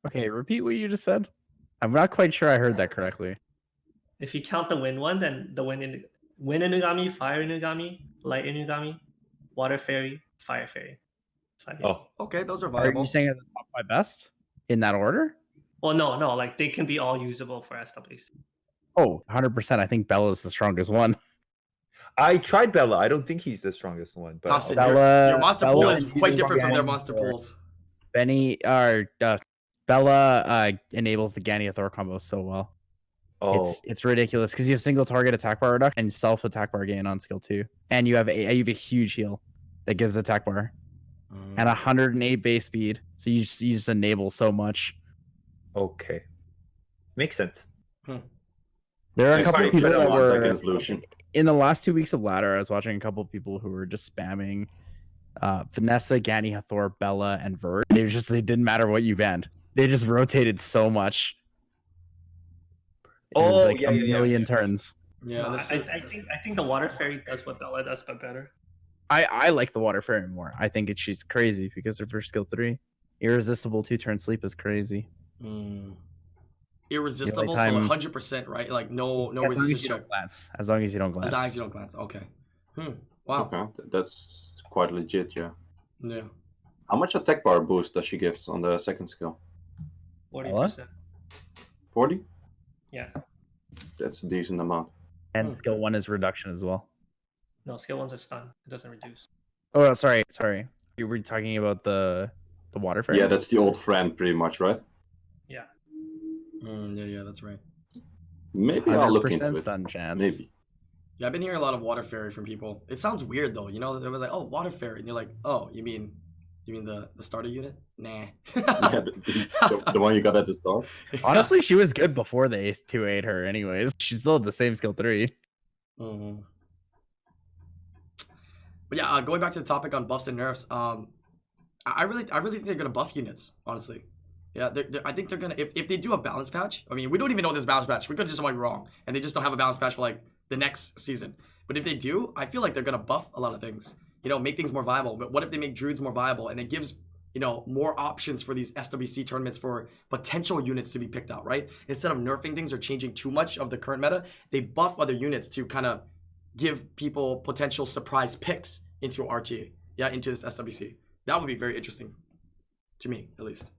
S1: Okay, repeat what you just said. I'm not quite sure I heard that correctly.
S3: If you count the wind one, then the wind Inugami, fire Inugami, light Inugami, water fairy, fire fairy. 5 units.
S4: Oh,
S2: Okay, those are
S1: Are
S2: viable.
S1: you saying at the top 5 best in that order?
S3: Well, no, like they can be all usable for SWC.
S1: Oh, 100%. I think Bella's the strongest one.
S4: I tried Bella. I don't think he's the strongest one. But
S2: Thompson,
S1: Bella-
S2: your monster
S1: Bella
S2: pool is
S1: and
S2: quite
S1: Peter's
S2: different from their
S1: Gang
S2: monster
S1: or-
S2: pools.
S1: Bella enables the Ganythor combo so well.
S4: oh,
S1: It's ridiculous because you have single target attack bar reduction and self attack bar gain on skill 2, and you have a huge heal that gives attack bar and 108 base speed. So you just enable so much.
S4: okay, makes sense.
S1: There are a
S5: Next
S1: couple
S5: time
S1: of people
S5: play
S1: that
S5: Monster
S1: were
S5: against Lucian.
S1: in the last 2 weeks of ladder. I was watching a couple of people who were just spamming Vanessa, Ganythor, Bella, and Verd. It didn't matter what you banned. They just rotated so much. It was like a million turns.
S2: Yeah,
S3: No,
S2: this
S3: I
S2: is-
S3: think the water fairy does what Bella does, but better.
S1: I like the water fairy more. I think she's crazy because of her skill 3. Irresistible 2-turn sleep is crazy.
S2: irresistible, so
S1: time-
S2: 100%, right? Like no
S1: As long
S2: resistance
S1: as you
S2: check.
S1: don't glance. As long as you don't
S2: As
S1: glance.
S2: long as you don't glance. Okay. Wow.
S5: Okay, that's quite legit, yeah.
S2: Yeah.
S5: How much attack bar boost does she give on the second skill?
S3: 40%.
S5: 40?
S3: Yeah.
S5: That's a decent amount.
S1: And skill 1 is reduction as well.
S3: No, skill 1's a stun. It doesn't reduce.
S1: Oh, sorry. You were talking about the water fairy?
S5: Yeah, that's the old friend, pretty much, right?
S3: Yeah.
S2: Yeah, that's right.
S5: Maybe I'll look
S1: 100%
S5: into it.
S1: stun chance.
S5: Maybe.
S2: Yeah, I've been hearing a lot of water fairy from people. It sounds weird though, you know. It was like, oh, water fairy, and you're like, oh, you mean the starter unit? Nah.
S5: Yeah, the one you got at the start.
S1: Honestly, she was good before they 2-8 her anyways. She's still at the same skill 3.
S2: Mhm. But yeah, going back to the topic on buffs and nerfs, I really think they're gonna buff units, honestly. Yeah, I think they're gonna if they do a balance patch. I mean, we don't even know this balance patch. We could just be wrong, and they just don't have a balance patch for like the next season. But if they do, I feel like they're gonna buff a lot of things. You know, make things more viable. But what if they make druids more viable, and it gives more options for these SWC tournaments for potential units to be picked out, right? Instead of nerfing things or changing too much of the current meta, they buff other units to kind of give people potential surprise picks into RTA, into this SWC. That would be very interesting to me, at least.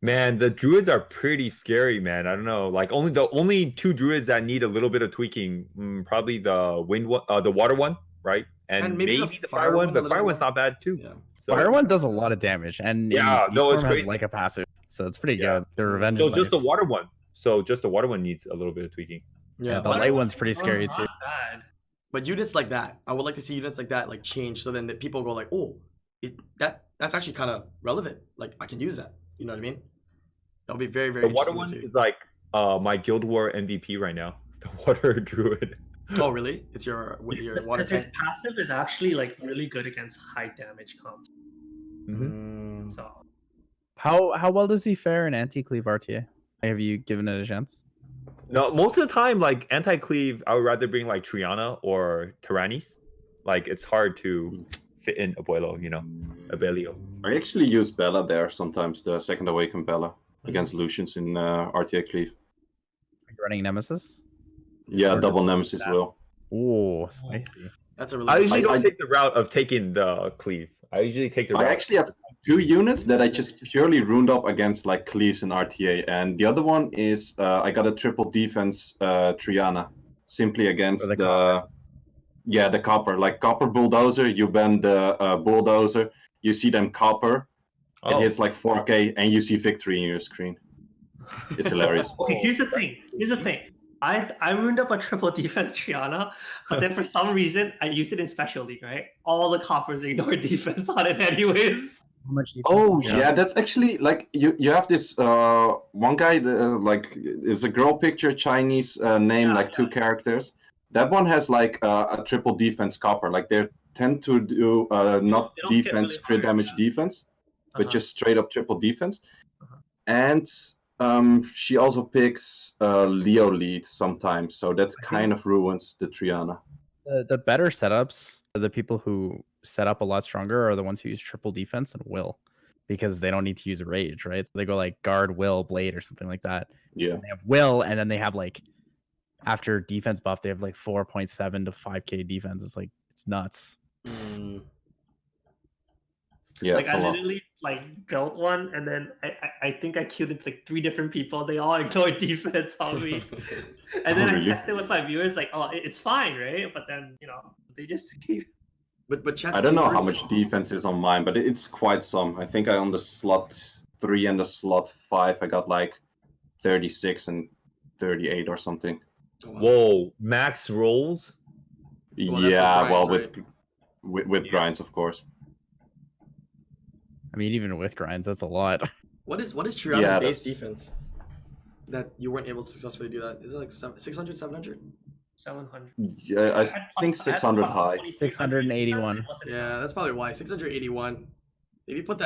S4: Man, the druids are pretty scary, man. I don't know. Like the only 2 druids that need a little bit of tweaking, probably the wind one, the water one, right? And maybe the fire one, but fire one's not bad too.
S2: Yeah.
S4: So,
S1: Fire one does a lot of damage, and
S4: Yeah, no, it's
S1: Storm has
S4: crazy.
S1: like a passive, so it's pretty
S4: Yeah.
S1: good. The revenge
S4: So
S1: is
S4: just
S1: nice.
S4: the water one. So just the water one needs a little bit of tweaking.
S1: Yeah, the
S2: but,
S1: light one's pretty scary
S3: Not
S1: too.
S3: bad.
S2: but units like that, I would like to see units like that like change, so then that people go like, oh, that's actually kind of relevant. Like I can use that. You know what I mean? That would be very, very
S4: The water
S2: interesting
S4: one
S2: to see.
S4: is like my Guild War MVP right now. The water druid.
S2: Oh, really? It's your water
S3: Because his
S2: tank.
S3: passive is actually like really good against high damage comps.
S4: Mhm.
S3: So
S1: How well does he fare in anti-cleave RTA? Have you given it a chance?
S4: No, most of the time, like anti-cleave, I would rather bring like Triana or Tyrannis. Like it's hard to fit in Abuelo, Abelio.
S5: I actually use Bella there sometimes, the second awakened Bella. against Lucians in RTA Cleave.
S1: Running Nemesis.
S5: Yeah,
S1: Or
S5: double
S1: just
S5: Nemesis
S1: that's-
S5: will.
S1: Oh, spicy.
S2: That's a really.
S4: I
S2: good
S4: usually
S2: pick.
S4: don't take the route of taking the cleave. I usually take the route.
S5: I actually have 2 units that I just purely runed up against like Cleaves and RTA, and the other one is I got a triple defense Triana, simply against
S1: the
S5: the
S1: coppers.
S5: yeah the copper, like copper bulldozer. You ban the bulldozer, you see them copper, it
S4: Oh.
S5: hits like 4K, and you see victory in your screen. It's hilarious.
S3: Okay, here's the thing. I ruined up a triple defense Triana, but then for some reason I used it in special league, right? All the coppers ignore defense on it anyways.
S1: How much defense
S5: Oh
S1: do you have?
S5: yeah, that's actually like you have this one guy like it's a girl picture Chinese name, like 2 characters. That one has like a triple defense copper. Like they tend to do not
S3: They don't hit
S5: defense
S3: really
S5: crit
S3: hard,
S5: damage
S3: yeah.
S5: defense, but
S3: Uh-huh.
S5: just straight up triple defense.
S3: Uh-huh.
S5: And she also picks Leo lead sometimes, so that kind of ruins the Triana.
S1: The better setups, the people who set up a lot stronger are the ones who use triple defense and will, because they don't need to use rage, right? So they go like guard, will, blade, or something like that.
S5: Yeah.
S1: And they have will, and then they have like after defense buff, they have like 4.7 to 5k defense. It's like it's nuts.
S2: Mm.
S5: Yeah,
S3: Like
S5: it's a
S3: I
S5: lot.
S3: literally like built one, and then I think I queued into like 3 different people. They all ignored defense on me, and then
S5: Oh, really?
S3: I tested with my viewers, like, oh, it's fine, right? But then they just keep.
S2: But chance
S5: I don't know
S2: G3
S5: how much defense is on mine, but it's quite some. I think I on the slot 3 and the slot 5 I got like 36 and 38 or something.
S2: Oh, wow.
S4: Whoa, max rolls?
S2: Well, that's with
S5: yeah,
S2: grinds,
S5: well
S2: right?
S5: with grinds, of course.
S1: I mean, even with grinds, that's a lot.
S2: What is Triana's
S5: Yeah,
S2: base
S5: that's-
S2: defense? That you weren't able to successfully do that. Is it like 600, 700?
S3: 700.
S5: Yeah, I think 600 high.
S1: 681.
S2: Yeah, that's probably why. 681. If you put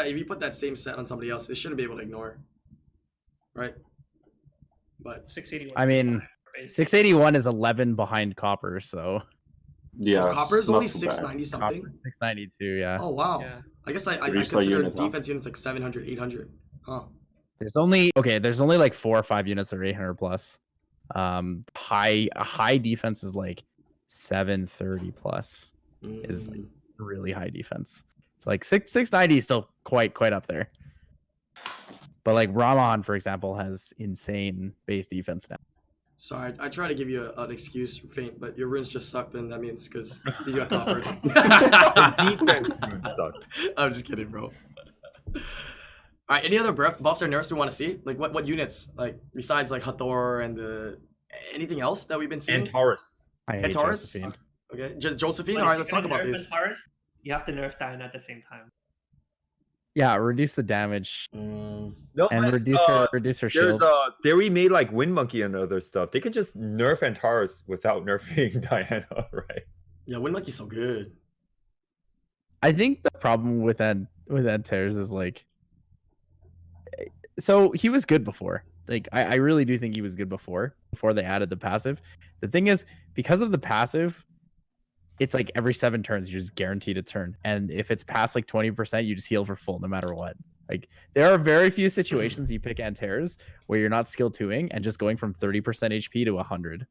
S2: that same set on somebody else, they shouldn't be able to ignore. Right? But
S3: 681.
S1: I mean, 681 is 11 behind copper, so
S5: Yeah,
S2: Copper's
S5: it's not
S2: only
S5: too bad.
S2: 690 something.
S1: copper 692. Yeah.
S2: Oh wow.
S3: Yeah.
S2: I guess I
S5: 3-star
S2: consider
S5: unit, huh?
S2: defense units like 700, 800. Huh.
S1: There's only like 4 or 5 units that are 800 plus. High defense is like 730 plus. Is like
S2: Mm.
S1: really high defense. It's like 690 is still quite up there. But like Raman, for example, has insane base defense now.
S2: Sorry, I try to give you an excuse, Faint, but your runes just suck. Then that means because you got coppered.
S4: Defense runes suck.
S2: I'm just kidding, bro. All right, any other buffs or nerfs we want to see? Like what units? Like besides like Hathor and anything else that we've been seeing?
S4: And Taurus.
S1: I hate
S2: Taurus?
S1: Josephine.
S2: Okay, Josephine.
S3: But
S2: All right,
S3: if
S2: let's
S3: you're
S2: talk
S3: gonna
S2: about
S3: nerf
S2: these.
S3: Antares, you have to nerf Diana at the same time.
S1: Yeah, reduce the damage
S2: Mm,
S4: No,
S1: and
S4: but,
S1: reduce her
S4: There's
S1: shield.
S4: a theory made like Wind Monkey and other stuff. They could just nerf Antares without nerfing Diana, right?
S2: yeah, Wind Monkey's so good.
S1: I think the problem with Antares is like, so he was good before. Like I really do think he was good before they added the passive. The thing is, because of the passive, it's like every 7 turns you're just guaranteed a turn, and if it's past like 20%, you just heal for full no matter what. Like there are very few situations you pick Antares where you're not skill 2ing and just going from 30% HP to 100.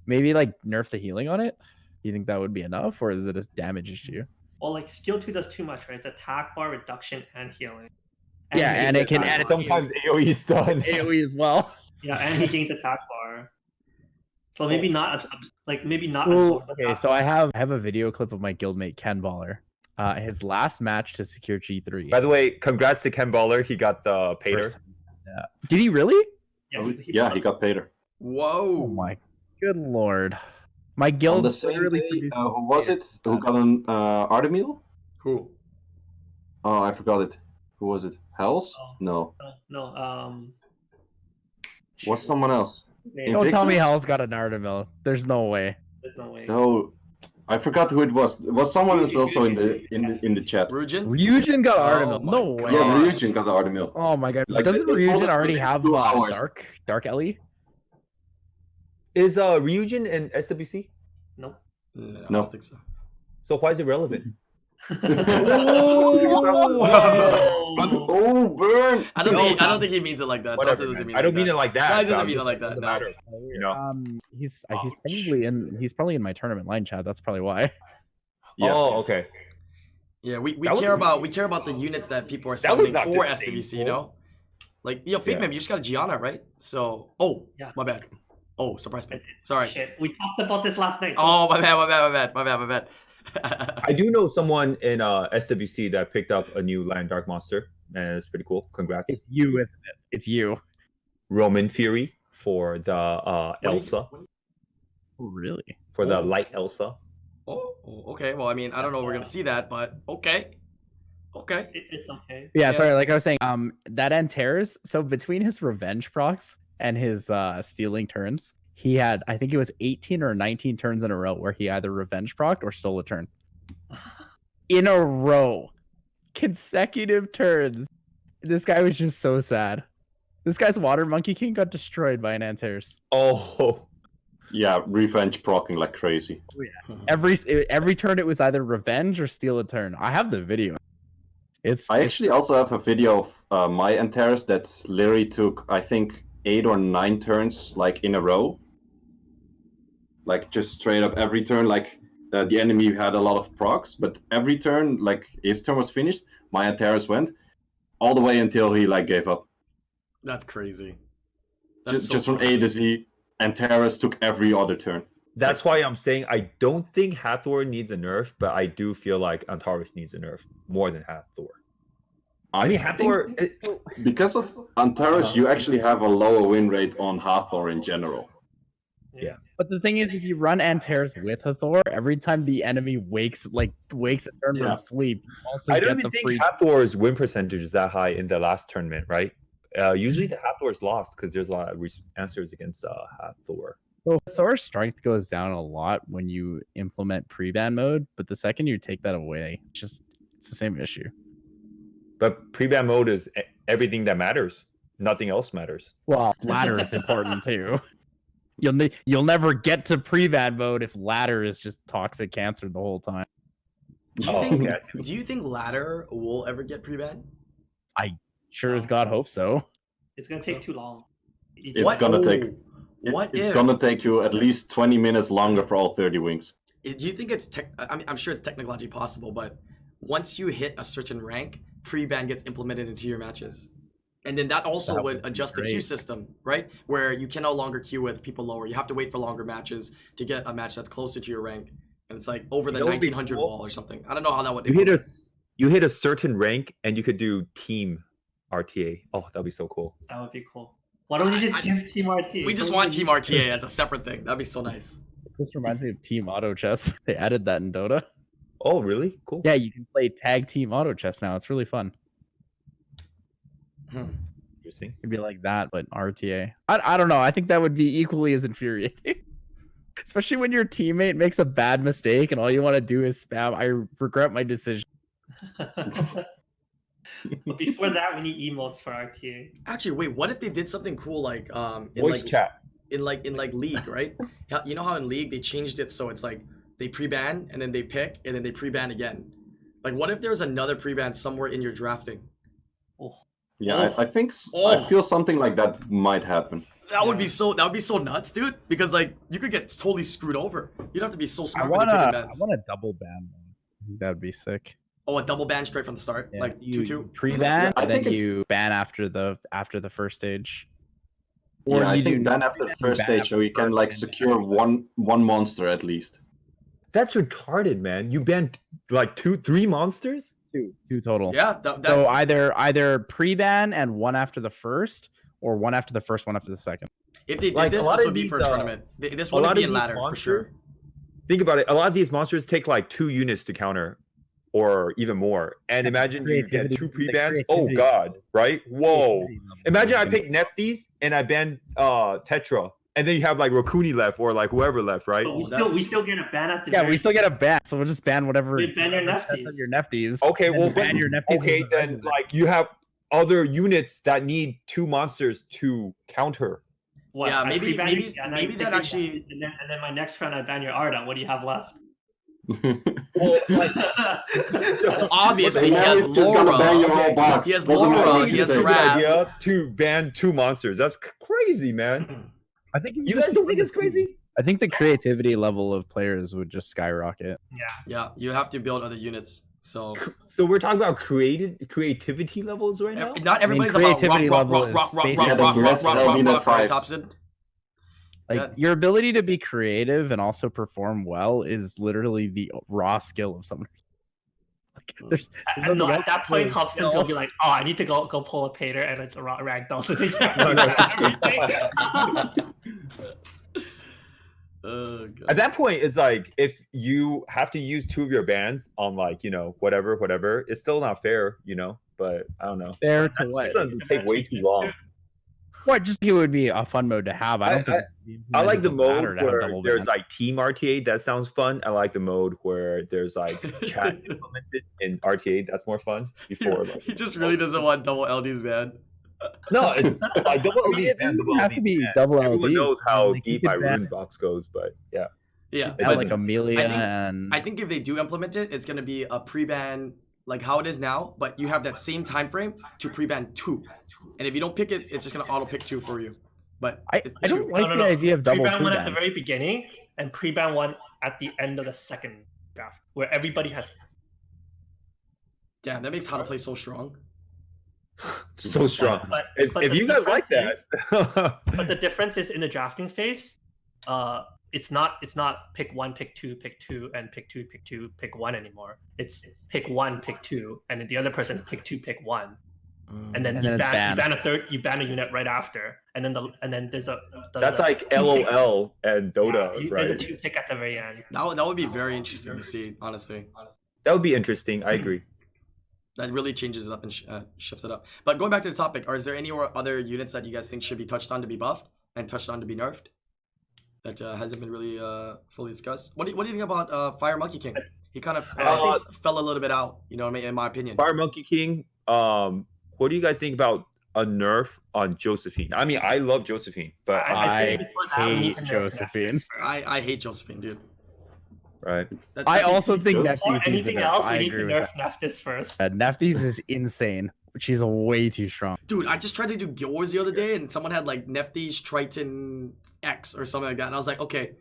S1: Maybe like nerf the healing on it. You think that would be enough, or is it a damage issue?
S3: Well, like skill 2 does too much, right? It's attack bar, reduction, and healing.
S1: Yeah, and it can
S3: gains
S1: add
S3: attack bar.
S4: Sometimes AoE is done.
S1: AoE as well.
S3: Yeah, and he gains attack bar. So maybe not maybe not.
S1: Ooh,
S3: absorb
S1: okay,
S3: attack
S1: so
S3: bar.
S1: I have a video clip of my guildmate Ken Baller. His last match to secure G3.
S4: By the way, congrats to Ken Baller. He got the Pater.
S1: Yeah. Did he really?
S5: Yeah, he got Pater.
S2: Whoa.
S1: Oh my good lord. My
S5: On
S1: guild
S5: the same
S1: literally
S5: day,
S1: produces
S5: who was
S1: Pater.
S5: it? Who got an Artemil?
S2: Who?
S5: Oh, I forgot it. Who was it? Hells?
S3: Oh.
S5: No.
S3: No.
S5: Was someone else?
S3: Name.
S1: Don't tell me
S5: Invictus?
S1: Hell's got an Artemil. There's no way.
S3: There's no way.
S5: No, I forgot who it was. It was someone else also in the chat.
S2: Rujin?
S1: Ryujin got
S2: Oh
S1: Artemil.
S2: my
S1: No
S2: God.
S1: way.
S5: Yeah,
S2: Gosh.
S5: Ryujin got the Artemil.
S1: Oh my god.
S5: Like,
S1: Doesn't
S5: they told
S1: Ryujin
S5: us
S1: already
S5: within
S1: have
S5: 2 hours.
S1: Dark Ellie?
S4: Is Ryujin in SWC?
S3: Nope.
S2: No, I
S5: No.
S2: don't think so.
S4: So why is it relevant?
S5: Oh, burn!
S2: I don't think he means it like that.
S4: Whatever,
S2: Thompson doesn't
S4: man.
S2: mean
S4: I don't
S2: like
S4: mean it like that.
S2: No, he
S4: but
S2: doesn't
S4: I'm
S2: mean it
S4: just
S2: like
S4: saying
S2: that,
S4: doesn't
S2: no.
S4: matter, you know?
S1: He's probably in my tournament line chat. That's probably why.
S5: Yeah.
S4: Oh, okay.
S2: Yeah, we
S4: That was-
S2: care about the units that people are
S4: That was
S2: summoning
S4: not
S2: for
S4: disdainful.
S2: SWC, you know? Like, yo, Fake
S4: Yeah.
S2: Man, you just got a Gianna, right? So, oh,
S3: Yeah.
S2: my bad. Oh, surprise me. Sorry.
S3: Shit, we talked about this last night.
S2: Oh, my bad.
S4: I do know someone in SWC that picked up a new Land Dark monster, and it's pretty cool. Congrats.
S1: It's you, isn't it? It's you.
S4: Roman Fury for the Elsa,
S1: Really?
S4: for the
S2: Oh.
S4: light Elsa.
S2: Oh, okay. Well, I mean, I don't know if we're gonna see that, but okay.
S3: It's okay.
S1: Yeah,
S2: Yeah.
S1: sorry, like I was saying, that Antares, so between his revenge procs and his stealing turns, he had, I think it was 18 or 19 turns in a row where he either revenge procced or stole a turn. In a row. Consecutive turns. This guy was just so sad. This guy's Water Monkey King got destroyed by an Antares.
S4: Oh,
S5: Yeah, revenge procking like crazy.
S1: Every turn it was either revenge or steal a turn. I have the video.
S5: I actually also have a video of my Antares that literally took, I think, 8 or 9 turns like in a row. Like just straight up every turn, like the enemy had a lot of procs, but every turn, like his turn was finished, my Antares went all the way until he like gave up.
S2: That's crazy. That's
S5: Just
S2: so
S5: from A to
S2: crazy.
S5: Z, Antares took every other turn.
S4: that's why I'm saying I don't think Hathor needs a nerf, but I do feel like Antares needs a nerf more than Hathor. I mean, Hathor.
S5: Because of Antares, you actually have a lower win rate on Hathor in general.
S4: Yeah.
S1: But the thing is, if you run Antares with Hathor, every time the enemy wakes a turn
S5: Yeah.
S1: from sleep, you also
S4: I
S1: get
S4: don't
S1: the
S4: even think
S1: free.
S4: Hathor's win percentage is that high in the last tournament, right? Usually the Hathor's lost because there's a lot of answers against Hathor.
S1: So Thor's strength goes down a lot when you implement pre-ban mode, but the second you take that away, it's the same issue.
S4: But pre-ban mode is everything that matters. Nothing else matters.
S1: Well, ladder is important too. You'll never get to pre-ban mode if ladder is just toxic cancer the whole time.
S2: Do you think ladder will ever get pre-ban?
S1: Sure as God hope so.
S3: It's gonna take too long.
S5: It's gonna take.
S2: What
S5: It's
S2: if?
S5: gonna take you at least 20 minutes longer for all 30 wings.
S2: Do you think it's I mean, I'm sure it's technologically possible, but once you hit a certain rank, pre-ban gets implemented into your matches. And then that also
S1: That
S2: would
S1: would be
S2: adjust the queue
S1: great.
S2: system, right? Where you can no longer queue with people lower. You have to wait for longer matches to get a match that's closer to your rank. And it's like over the
S4: You know what'd be
S2: 1900
S4: cool?
S2: wall or something. I don't know how that would
S4: You hit a certain rank and you could do team RTA. Oh, that'd be so cool.
S3: That would be cool. Why don't you just give Team RT?
S2: We just want Team RTA as a separate thing. That'd be so nice.
S1: This reminds me of Team Auto Chess. They added that in Dota.
S4: Oh, really? Cool.
S1: Yeah, you can play tag team auto chess now. It's really fun.
S4: Interesting.
S1: It'd be like that, but RTA. I don't know. I think that would be equally as infuriating. Especially when your teammate makes a bad mistake and all you want to do is spam. I regret my decision.
S3: But before that, we need emotes for RTA.
S2: Actually, wait, what if they did something cool like in
S4: Voice chat.
S2: in League, right? You know how in League they changed it so it's like they pre-ban and then they pick and then they pre-ban again. Like what if there's another pre-ban somewhere in your drafting?
S3: Oh,
S5: Yeah,
S2: Oh.
S5: I think
S2: Oh.
S5: I feel something like that might happen.
S2: That would be so nuts, dude. Because like you could get totally screwed over. You'd have to be so
S1: I
S2: smart with
S1: want
S2: your picking
S1: a
S2: bans.
S1: double ban one. I think that would be sick.
S2: Oh, a double ban straight from the start,
S1: Yeah,
S2: like
S1: you
S2: 2-2.
S1: pre-ban,
S5: I
S1: and then
S5: think it's-
S1: you ban after the first stage.
S5: Yeah, I
S1: you
S5: think
S1: do
S5: ban
S1: no
S5: after the
S1: ban,
S5: first
S1: ban
S5: stage,
S1: after
S5: so you
S1: the
S5: can
S1: first,
S5: like
S1: and
S5: secure
S1: after that.
S5: one monster at least.
S4: That's retarded, man. You banned like 3 monsters?
S1: Two total.
S2: Yeah, that
S1: So either pre-ban and one after the first, or one after the first, one after the second.
S2: if they did
S4: like, a
S2: this,
S4: lot
S2: this
S4: of
S2: would be
S4: these,
S2: for a tournament. This
S4: a
S2: wouldn't
S4: lot
S2: be
S4: of
S2: in
S4: these
S2: ladder for sure.
S4: Think about it. A lot of these monsters take like 2 units to counter, or even more. And imagine you get
S1: Creativity,
S4: 2
S1: the
S4: pre-bans. Oh
S1: creativity.
S4: god, right? Whoa.
S1: Creativity level
S4: Imagine
S1: is
S4: I
S1: gonna-
S4: pick Nefties and I ban Tetra, and then you have like Rokuni left or like whoever left, right?
S3: but
S2: that's-
S3: we still get a ban at the
S1: Yeah,
S3: very
S1: we still get a ban, so we'll just ban whatever.
S3: We ban your
S1: whatever sets
S3: Nefties.
S1: on your Nefties.
S4: Okay,
S1: and
S4: well,
S1: then ban your Nefties
S4: okay,
S1: as a
S4: then
S1: regular.
S4: like you have other units that need 2 monsters to counter.
S3: What,
S2: Yeah,
S3: I
S2: maybe-
S3: pre-ban
S2: maybe-
S3: you, and
S2: maybe
S3: I
S2: that
S3: pick
S2: actually-
S3: and then my next turn I ban your Arda. What do you have left?
S4: Well, like,
S2: Well, obviously, he
S5: Now
S2: has
S5: he's just gonna ban your
S2: Laura.
S5: whole box.
S2: He has
S5: Doesn't matter
S2: Laura,
S5: what
S2: he
S5: you
S2: has
S5: say.
S4: it's a good
S2: Raph.
S4: idea to ban 2 monsters. That's crazy, man.
S1: I think
S4: You guys don't think it's crazy?
S1: I think the creativity level of players would just skyrocket.
S2: Yeah, you have to build other units. So
S4: So we're talking about creativity levels right now.
S2: not everybody's about
S1: creativity
S2: rock,
S1: level
S2: rock, rock,
S1: is
S2: rock, rock,
S1: basically
S2: rock, rock, rock,
S5: less
S2: rock,
S5: LB than
S2: rock, right,
S5: fives.
S2: Thompson?
S1: Like
S2: Yeah.
S1: your ability to be creative and also perform well is literally the raw skill of summoners. Like, there's
S3: And no,
S1: nothing
S3: at
S1: else
S3: that
S1: to
S3: point,
S1: do.
S3: Thompson's will be like, "Oh, I need to go pull a Pater and it's a ragdoll." So they can't
S4: No, no,
S3: everything.
S2: Oh, God.
S4: At that point, it's like if you have to use 2 of your bands on like whatever, it's still not fair, But I don't know.
S1: Fair to
S4: That's
S1: what?
S4: going to take way too long.
S1: What? Just think it would be a fun mode to have. I don't think
S4: I like the
S1: it doesn't matter
S4: mode
S1: to have
S4: where
S1: double
S4: there's
S1: ban.
S4: like team RTA. That sounds fun. I like the mode where there's like chat implemented in RTA. That's more fun. Before like,
S2: He just really doesn't want double LDs, man.
S4: no, it's like double
S1: I mean,
S4: LD.
S1: it doesn't have to be double
S4: Everyone
S1: LD.
S4: knows how
S1: Like, you
S4: deep
S1: could
S4: my
S1: ban-
S4: rune box goes, but yeah.
S2: Yeah,
S1: have
S2: but
S1: like Amelia
S2: I think-
S1: and
S2: I think if they do implement it, it's gonna be a pre-ban like how it is now, but you have that same time frame to pre-ban 2. And if you don't pick it, it's just gonna auto pick 2 for you. But
S1: I
S2: it's
S1: don't
S2: 2.
S1: like the idea of double
S3: Pre-ban one at the
S1: pre-ban.
S3: very beginning and pre-ban one at the end of the second draft, where everybody has.
S2: Damn, that makes how to play so strong.
S4: So strong.
S3: But
S4: If
S3: the
S4: you guys like
S3: difference
S4: that,
S3: is- but the difference is in the drafting phase, it's not pick 1, pick 2, pick 2, and pick 2, pick 2, pick 1 anymore. It's pick 1, pick 2, and then the other person's pick 2, pick 1. And then,
S1: And
S3: you,
S1: then it's
S3: ban,
S1: banned.
S3: you ban a unit right after, and then there's
S4: that's
S3: a
S4: like
S3: 2-pick.
S4: LOL and Dota,
S3: There's a
S4: right?
S3: 2-pick at the very end.
S2: That would be very interesting to see, honestly.
S4: That would be interesting. I agree.
S2: That really changes it up and shifts it up. But going back to the topic, are there any other units that you guys think should be touched on to be buffed and touched on to be nerfed? That hasn't been really fully discussed. What do you think about Fire Monkey King? He kind of I think fell a little bit out, you know what I mean, in my opinion.
S4: Fire Monkey King. What do you guys think about a nerf on Josephine? I mean, I love Josephine, but
S1: I
S3: think before that, we need
S1: hate
S3: to nerf
S1: Josephine.
S3: Neftis first.
S2: I hate Josephine, dude.
S4: right.
S1: I also think
S5: Or
S1: Nefties needs a
S3: Anything
S1: nerf.
S3: else,
S1: I
S3: we need to
S1: agree with
S3: nerf Neftis first.
S1: that. Nefties is insane. She's way too strong.
S2: Dude, I just tried to do Guild Wars the other day and someone had like Nephthys Triton X or something like that. And I was like, okay,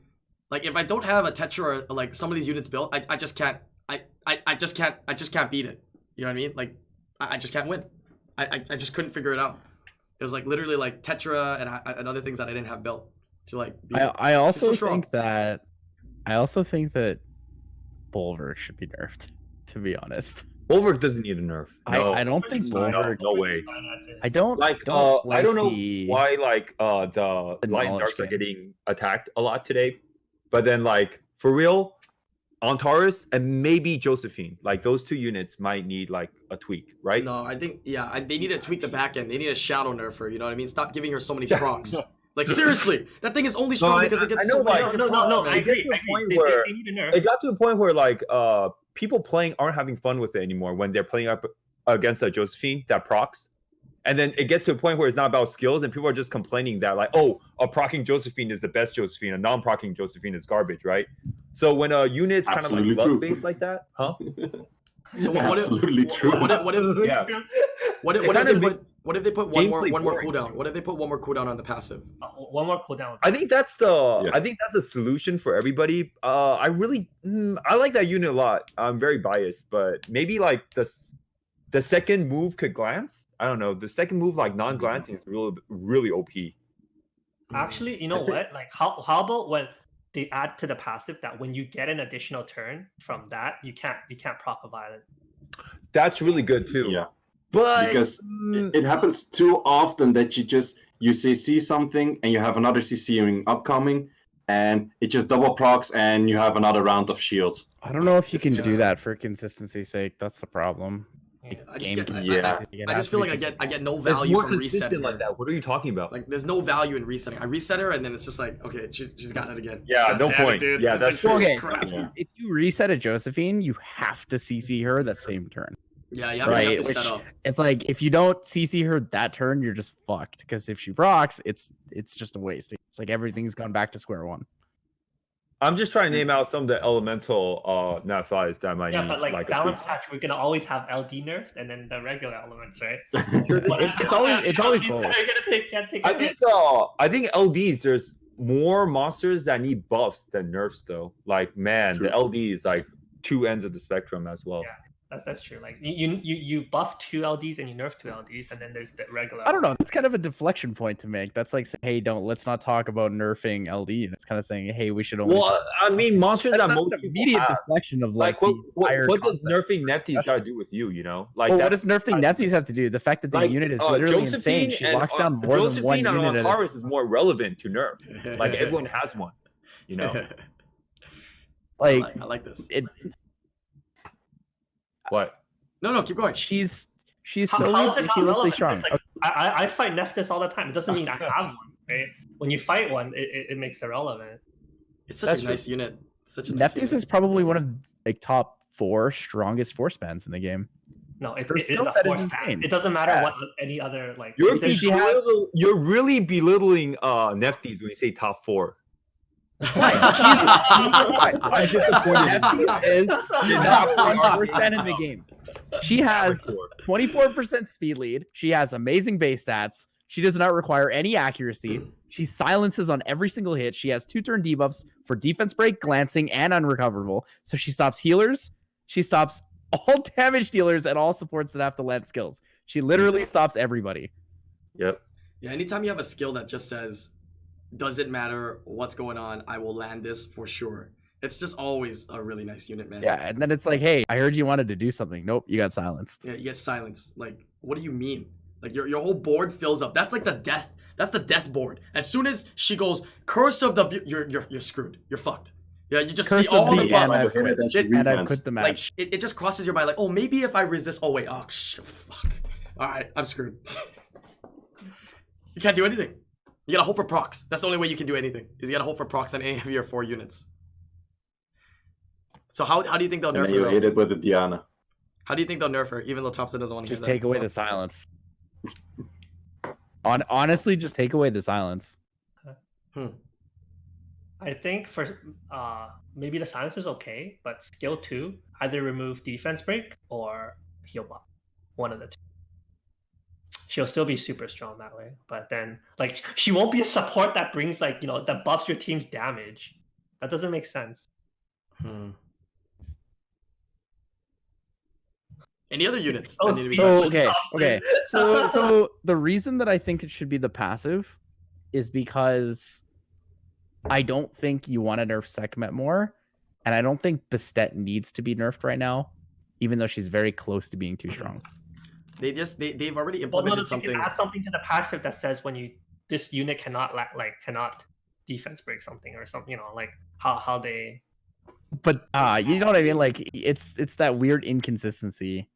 S2: like if I don't have a Tetra or like some of these units built, I just can't I just can't beat it. You know what I mean? Like I just can't win. I just couldn't figure it out. It was like literally like Tetra and other things that I didn't have built to like beat it.
S1: I also
S2: so strong.
S1: think that Bulwark should be nerfed. To be honest,
S4: Bulwark doesn't need a nerf. No.
S1: I don't think
S4: No,
S1: Bulwark.
S4: no way.
S1: I don't
S4: Like,
S1: don't
S4: I don't know
S1: the-
S4: why like the
S1: the
S4: light
S1: knowledge
S4: darks are
S1: game.
S4: getting attacked a lot today, but then like for real, Antares and maybe Josephine, like those 2 units might need like a tweak, right?
S2: No, I think they need to tweak the back end. They need a shadow nerf her, you know what I mean? Stop giving her so many procs. Like seriously, that thing is only strong because it gets
S4: I know,
S2: so many
S4: like-
S2: fucking
S3: No,
S2: procs,
S3: no,
S2: man.
S3: I agree.
S4: It gets to a point
S3: They
S4: where
S3: need a nerf.
S4: It got to a point where like people playing aren't having fun with it anymore when they're playing up against a Josephine that procs. And then it gets to a point where it's not about skills and people are just complaining that like, oh, a procking Josephine is the best Josephine, a non-procking Josephine is garbage, right? So when a unit's kind of like
S5: Absolutely true.
S4: luck-based like that, huh?
S2: So what if
S5: Absolutely true.
S2: what if
S4: Yeah.
S2: what if
S4: kind
S2: they
S4: of
S2: put what if they put one more
S4: gameplay boring.
S2: cooldown? What if they put one more cooldown on the passive?
S3: One more cooldown.
S4: I think that's the
S5: Yeah.
S4: I think that's a solution for everybody. I really I like that unit a lot. I'm very biased, but maybe like the second move could glance. I don't know. The second move like non-glancing is really OP.
S3: Actually, you know
S4: I think-
S3: what? Like, how about when they add to the passive that when you get an additional turn from that, you can't proc a violet.
S4: That's really good too.
S5: Yeah,
S4: But
S5: because it happens too often that you see something and you have another CC upcoming, and it just double procs and you have another round of shields.
S1: I don't know if you
S5: It's
S1: can
S5: just-
S1: do that for consistency's sake. That's the problem.
S2: I just
S1: Game
S2: get,
S1: consistency, it
S2: I
S1: has
S2: just
S1: to
S2: feel
S1: be
S2: like
S1: something.
S2: I get no
S4: it's
S2: value
S4: more
S2: from
S4: consistent
S2: resetting
S4: like
S2: her.
S4: that. What are you talking about?
S2: Like there's no value in resetting. I reset her and then it's just like, okay, she's got it again.
S4: Yeah,
S2: God
S4: no
S2: damn it,
S4: point.
S2: dude.
S4: Yeah,
S2: It's
S4: that's
S2: like,
S4: true.
S1: Okay,
S2: crap.
S5: Yeah.
S1: if you reset a Josephine, you have to CC her that same turn.
S2: Yeah, you have
S1: Right,
S2: to set
S1: which-
S2: up.
S1: It's like if you don't CC her that turn, you're just fucked. Because if she procs, it's just a waste. It's like everything's gone back to square one.
S4: I'm just trying to name out some of the elemental Nephites that might
S3: Yeah,
S4: need
S3: but like
S4: a
S3: balance
S4: tweak.
S3: patch, we're gonna always have LD nerfed and then the regular elements, right?
S1: It's always both.
S4: I think LDs there's more monsters that need buffs than nerfs though. Like man,
S5: True.
S4: the LD is like two ends of the spectrum as well.
S3: Yeah. That's true. Like you buff 2 LDs and you nerf 2 LDs, and then there's the regular.
S1: I don't know. That's kind of a deflection point to make. That's like, hey, let's not talk about nerfing LD. And it's kind of saying, hey, we should only.
S4: Well, I mean, monsters
S1: that's
S4: that
S1: an
S4: most people
S1: immediate
S4: have.
S1: deflection of
S4: Like
S1: the
S4: what
S1: entire
S4: does
S1: concept.
S4: nerfing Nefties got to do with you? You know, like
S1: Well, what does nerfing Nefties have to do? The fact that the unit is literally insane. She locks down more than one
S4: Josephine
S1: unit.
S4: on Alcaris is more relevant to nerf. Like everyone has one. You know,
S1: Like
S2: I like this.
S4: what?
S2: No, keep going.
S1: She's
S3: How
S1: so
S3: is it not
S1: ridiculously
S3: relevant?
S1: strong.
S3: It's like, I fight Neftis all the time. It doesn't mean I have one, right? When you fight one, it makes it relevant.
S2: It's such
S1: That's
S2: a nice unit. Such a nice
S1: Neftis
S2: unit.
S1: is probably one of like top 4 strongest force bands in the game.
S3: No, it
S1: Her
S3: is
S1: skill
S3: a
S1: set is
S3: force
S1: insane.
S3: ban. It doesn't matter
S1: Yeah.
S3: what any other like.
S4: You're,
S3: if there's-
S1: she has-
S4: you're really belittling Nefties when you say top 4.
S1: I'm disappointed. Neftis is the number 1 force band in the game. She has 24% speed lead. She has amazing base stats. She does not require any accuracy. She silences on every single hit. She has 2-turn debuffs for defense break, glancing, and unrecoverable. So she stops healers. She stops all damage dealers and all supports that have to land skills. She literally stops everybody.
S4: Yep.
S2: Yeah, anytime you have a skill that just says, doesn't matter what's going on, I will land this for sure. It's just always a really nice unit, man.
S1: Yeah, and then it's like, hey, I heard you wanted to do something. Nope, you got silenced.
S2: Yeah, you get silenced. Like, what do you mean? Like your whole board fills up. That's like the death. That's the death board. As soon as she goes, curse of the, you're screwed. You're fucked. Yeah, you just
S1: Curse
S2: see all
S1: of
S2: the
S1: the
S2: buffs.
S1: and I've quit. And I've
S5: Refans.
S1: quit the
S2: Like
S1: match.
S2: it just crosses your mind. Like, oh, maybe if I resist. Oh wait, oh fuck. All right, I'm screwed. You can't do anything. You gotta hope for procs. That's the only way you can do anything. Is you gotta hope for procs on any of your 4 units. So how do you think they'll
S5: And
S2: nerf
S5: then
S2: her?
S5: you
S2: Though?
S5: hit it with the Diana.
S2: How do you think they'll nerf her? Even though Thompson doesn't want to
S1: Just
S2: hear
S1: take away the silence. Honestly, just take away the silence.
S3: I think for maybe the silence is okay, but skill 2, either remove defense break or heal buff. One of the 2. She'll still be super strong that way, but then like she won't be a support that brings like that buffs your team's damage. That doesn't make sense.
S2: Any other units
S3: Oh,
S2: that need to be
S3: so-
S2: touched?
S1: Okay. So the reason that I think it should be the passive is because I don't think you want to nerf Sekhmet more, and I don't think Bastet needs to be nerfed right now, even though she's very close to being too strong.
S2: They've already
S3: Well, no,
S2: implemented
S3: you
S2: something.
S3: can add something to the passive that says when this unit cannot cannot defense break something or something. Like how they.
S1: But you know what I mean? Like it's that weird inconsistency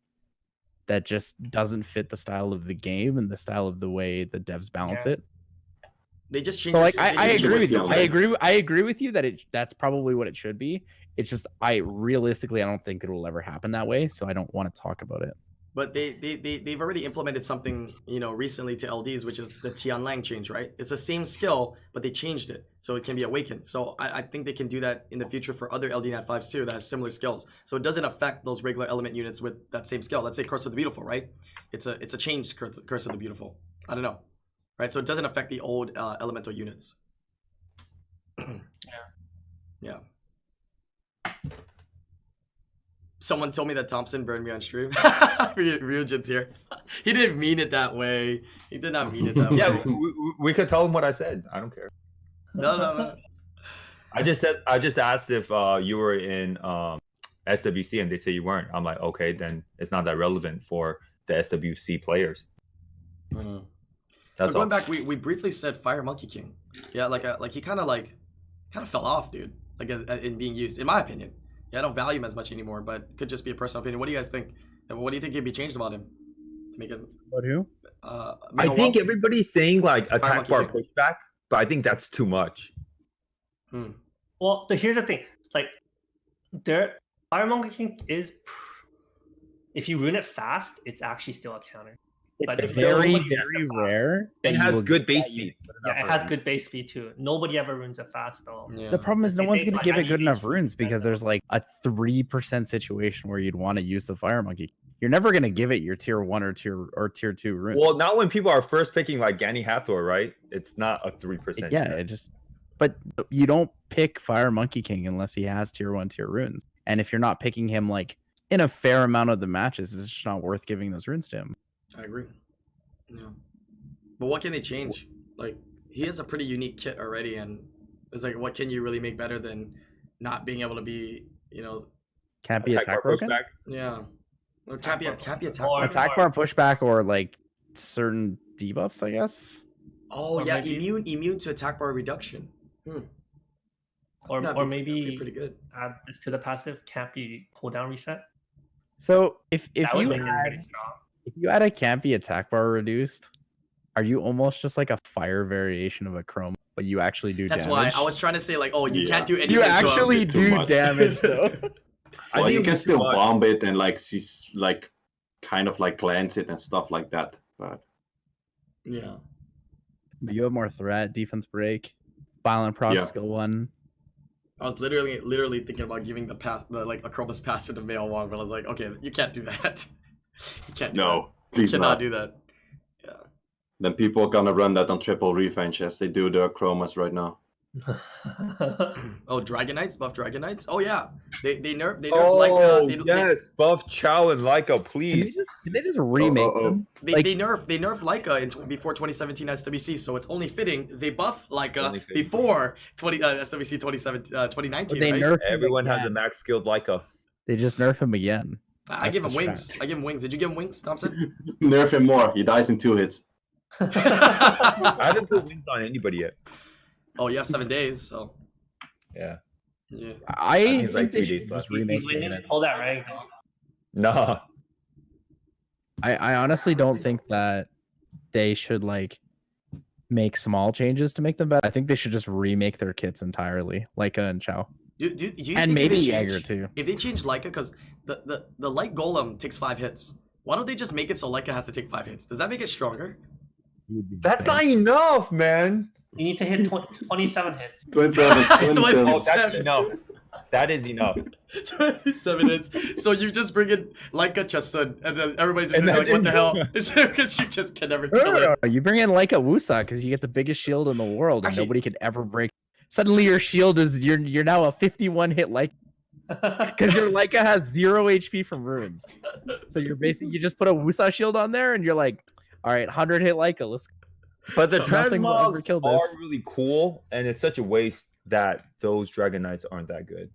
S1: that just doesn't fit the style of the game and the style of the way the devs balance it.
S2: They just changed.
S1: So like
S2: they
S1: I
S2: just
S1: agree
S2: changed
S1: with you.
S2: skills.
S1: I agree with you that that's probably what it should be. It's just realistically I don't think it will ever happen that way, so I don't want to talk about it.
S2: But they've already implemented something, recently to LDs, which is the Tian Lang change, right? It's the same skill, but they changed it so it can be awakened. So I think they can do that in the future for other LD Nat 5s too that has similar skills. So it doesn't affect those regular element units with that same skill. Let's say Curse of the Beautiful, right? It's a changed Curse of the Beautiful. I don't know, right? So it doesn't affect the old elemental units. Yeah. Someone told me that Thompson burned me on stream. Ryujin's here. He didn't mean it that way. He did not mean it that way.
S4: Yeah, we could tell him what I said. I don't care.
S2: No.
S4: I just asked if you were in SWC and they say you weren't. I'm like, okay, then it's not that relevant for the SWC players.
S2: So
S4: That's
S2: going
S4: all.
S2: back, we briefly said Fire Monkey King. Yeah, he kind of fell off, dude. Like in being used, in my opinion. Yeah, I don't value him as much anymore, but could just be a personal opinion. What do you guys think? What do you think could be changed about him to make it?
S1: About who?
S4: I think everybody's saying like attack
S2: Monkey
S4: bar
S2: King.
S4: pushback, but I think that's too much.
S3: Well, here's the thing. Like, Fire Monkey King is, if you rune it fast, it's actually still a counter. but
S1: It's
S3: if
S1: very,
S3: nobody
S1: very
S3: has it
S1: rare.
S4: It
S1: that you
S4: has
S1: will
S4: good base
S1: get you-
S4: speed.
S3: Yeah, it has good base speed too. Nobody ever ruins it fast though.
S2: Yeah.
S1: The problem is no
S3: It
S1: one's
S3: takes
S1: gonna
S3: like
S1: give it
S3: 90
S1: good enough
S3: HP
S1: runes because
S3: to-
S1: there's like a 3% situation where you'd want to use the fire monkey. You're never gonna give it your tier 1 or tier 2 rune.
S4: Well, not when people are first picking like Gani Hathor, right? It's not a 3%.
S1: Yeah,
S4: chance.
S1: it just. But you don't pick Fire Monkey King unless he has tier 1 tier runes, and if you're not picking him like in a fair amount of the matches, it's just not worth giving those runes to him.
S2: I agree. Yeah. But what can they change? Like, he has a pretty unique kit already, and it's like, what can you really make better than not being able to be,
S1: Can't be attack
S4: bar
S1: broken.
S4: pushback.
S2: yeah. Well, can't be attack.
S3: Or-
S1: Attack bar pushback or like certain debuffs, I guess.
S2: Oh
S3: or
S2: yeah,
S3: maybe-
S2: immune to attack bar reduction.
S3: or
S2: That'd
S3: or
S2: be
S3: maybe
S2: pretty good.
S3: add this to the passive. Can't be cooldown reset.
S1: So if
S3: That would
S1: you
S3: make it
S1: add
S3: really strong.
S1: if you add a can't be attack bar reduced, are you almost just like a fire variation of a chrome, but you actually do
S2: That's
S1: damage?
S2: why I was trying to say like, oh, you
S5: Yeah.
S2: can't do anything.
S1: You
S2: to him.
S1: actually
S5: too
S1: do
S5: much.
S1: damage though.
S4: I
S5: Well,
S4: think
S5: you
S4: it'd
S5: can
S4: be
S5: still
S4: too much.
S5: bomb it and like see like kind of like glance it and stuff like that. But
S2: Yeah.
S1: But you have more threat, defense break, violent proc
S5: Yeah.
S1: skill 1.
S2: I was literally thinking about giving the Acroba's pass to the male one, but I was like, okay, you can't do that. You can't do that.
S5: no,
S2: You
S5: please
S2: cannot
S5: not.
S2: do that.
S5: Then people are gonna run that on triple revenge as they do the chromas right now.
S2: Oh, Dragon Knights, buff Dragon Knights. Oh yeah, they nerf
S4: Oh,
S2: like
S4: yes. Buff Chow and Leica, please.
S1: Can they just remake them?
S2: they
S1: Like-
S2: nerf Leica before 2017 SWC, so it's only fitting they buff Leica
S4: Only fitting.
S2: before SWC 2019.
S1: They
S2: right?
S1: nerf him
S4: Everyone has a
S1: again.
S4: max skilled Leica.
S1: They just nerf him again.
S2: I
S1: That's
S2: give
S1: the
S2: him wings.
S1: strat.
S2: I give him wings. Did you give him wings, Thompson?
S5: Nerf him more. He dies in 2 hits.
S4: I haven't put wings on anybody yet.
S2: Oh, you have 7 days, so
S4: Yeah.
S2: yeah.
S1: I
S4: think
S1: think
S4: it's like
S1: they
S4: 3
S1: should
S4: days left.
S1: just remake
S3: He's
S1: the
S3: winning
S1: units.
S3: all that rank though.
S4: Nah.
S1: I honestly don't think that they should like make small changes to make them better. I think they should just remake their kits entirely, Leica and Chow,
S2: Do you
S1: and
S2: think if
S1: maybe
S2: they
S1: Jaeger
S2: change-
S1: too.
S2: If they change Leica, because the light golem takes 5 hits, why don't they just make it so Leica has to take 5 hits? Does that make it stronger?
S4: That's not enough, man.
S3: You need to hit 27 hits.
S5: 27. 27.
S4: Oh, that's enough. That is enough.
S2: 27 hits. So you just bring in Leica Chasun, and then everybody just be like,
S4: Imagine
S2: what the hell?
S4: you-
S2: It's because you just can never
S1: No,
S2: kill
S1: no,
S2: it.
S1: no, you bring in Leica Wusa because you get the biggest shield in the world, and
S2: Actually-
S1: nobody could ever break. Suddenly, your shield is you're now a 51 hit Leica because your Leica has 0 HP from runes. So you're basically you just put a Wusa shield on there, and you're like, all right, 100 hit Leica. Let's.
S4: But the
S1: Nothing will ever
S4: transmogs
S1: kill
S4: are
S1: this.
S4: really cool, and it's such a waste that those Dragon Knights aren't that good.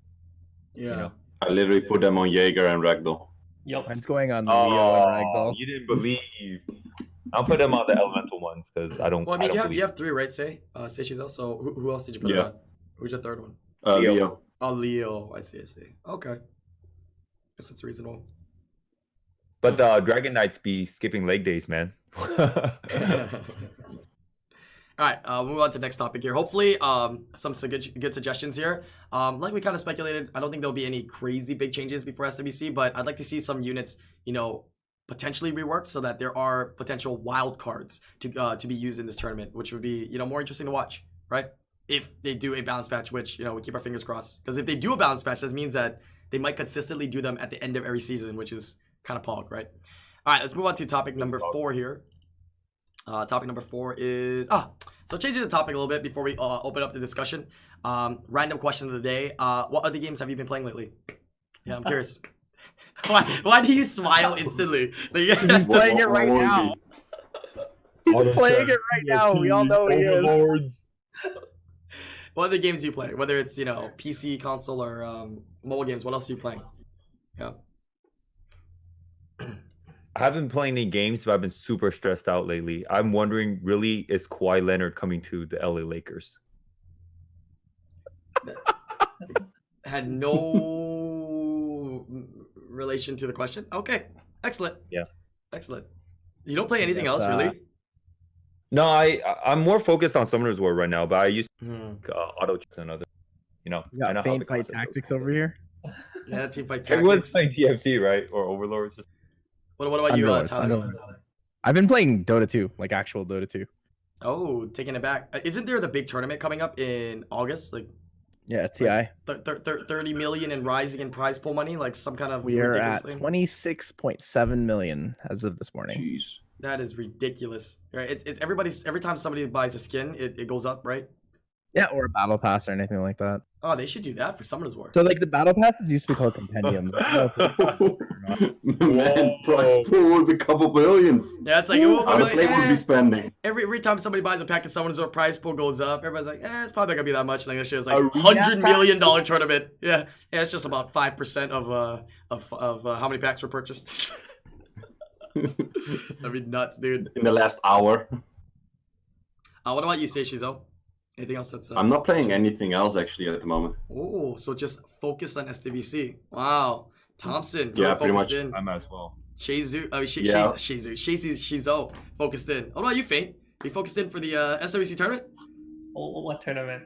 S2: Yeah.
S4: know.
S5: I literally put them on Jaeger and Ragdoll.
S3: Yup.
S1: Mine's going on the Leo and
S4: Oh,
S1: Ragdoll.
S4: you didn't believe. I'll put them on the elemental ones because I don't.
S2: Well, I mean,
S4: don't
S2: you
S4: believe.
S2: have 3, right? Say She's so who else did you put it
S5: Yeah.
S2: on? Who's your third one?
S4: Leo.
S5: Leo.
S2: Oh, Leo. I see. Okay. Guess that's reasonable.
S4: But the Dragon Knights be skipping leg days, man.
S2: All right, we'll move on to the next topic here. Hopefully, some good suggestions here. Like we kind of speculated, I don't think there'll be any crazy big changes before SWC, but I'd like to see some units, potentially reworked so that there are potential wild cards to be used in this tournament, which would be, more interesting to watch, right? If they do a balance patch, which, we keep our fingers crossed. Because if they do a balance patch, that means that they might consistently do them at the end of every season, which is kind of pog, right? All right, let's move on to topic number 4 here. Topic number 4 is so changing the topic a little bit before we open up the discussion. Random question of the day: what other games have you been playing lately? Yeah, I'm curious. Why do you smile instantly? Like,
S1: He's playing it right now. He's playing it right now. We all know he is.
S4: Overlords.
S2: What other games do you play? Whether it's PC, console, or mobile games. What else are you playing? Yeah.
S4: I haven't been playing any games, but I've been super stressed out lately. I'm wondering, really, is Kawhi Leonard coming to the LA Lakers?
S2: Had no relation to the question. Okay, excellent.
S4: Yeah.
S2: Excellent. You don't play anything
S1: That's,
S2: else, really?
S4: No, I'm more focused on Summoner's War right now, but I used
S2: Hmm.
S4: auto chess and other.
S1: You
S4: I
S1: got
S4: know how
S1: Feint
S4: the
S1: Fight
S4: concept goes.
S1: Tactics over here.
S2: Yeah, team fight
S4: Everyone's
S2: tactics.
S4: playing TFT, right? Or Overlords. Just
S2: What about you,
S1: Underlords,
S2: Tyler?
S1: Underlords. I've been playing Dota 2, like actual Dota 2.
S2: Oh, taking it back. Isn't there the big tournament coming up in August? Like
S1: Yeah, TI.
S2: 30 million in rising in prize pool money, like some kind of
S1: We are
S2: ridiculous
S1: at
S2: thing?
S1: 26.7 million as of this morning.
S5: Jeez.
S2: That is ridiculous, right? It's everybody's every time somebody buys a skin, it goes up, right?
S1: Yeah, or a battle pass or anything like that.
S2: Oh, they should do that for Summoners War.
S1: So like the battle passes used to be called compendiums. I don't know if
S5: Man, price pool would be a couple billions.
S2: Yeah, it's like,
S5: How
S2: we'll
S5: the
S2: be
S5: play
S2: like,
S5: would be spending.
S2: every time somebody buys a pack of Summoners War, prize pool goes up. Everybody's like, it's probably not gonna be that much. Like this shit is like $100 million tournament. Yeah, it's just about 5% of how many packs were purchased. That'd be nuts, dude.
S5: In the last hour.
S2: What about you, say Shizo? Anything else that's?
S5: I'm not playing anything else actually at the moment.
S2: Oh, so just focused on SWC. Wow, Thompson.
S5: Yeah,
S2: really
S5: pretty
S2: focused
S5: much.
S2: in.
S4: I might as well.
S2: Shizu,
S5: Yeah.
S2: Shizo, focused in. What about you, Faint? You focused in for the SWC tournament?
S3: Oh, what tournament?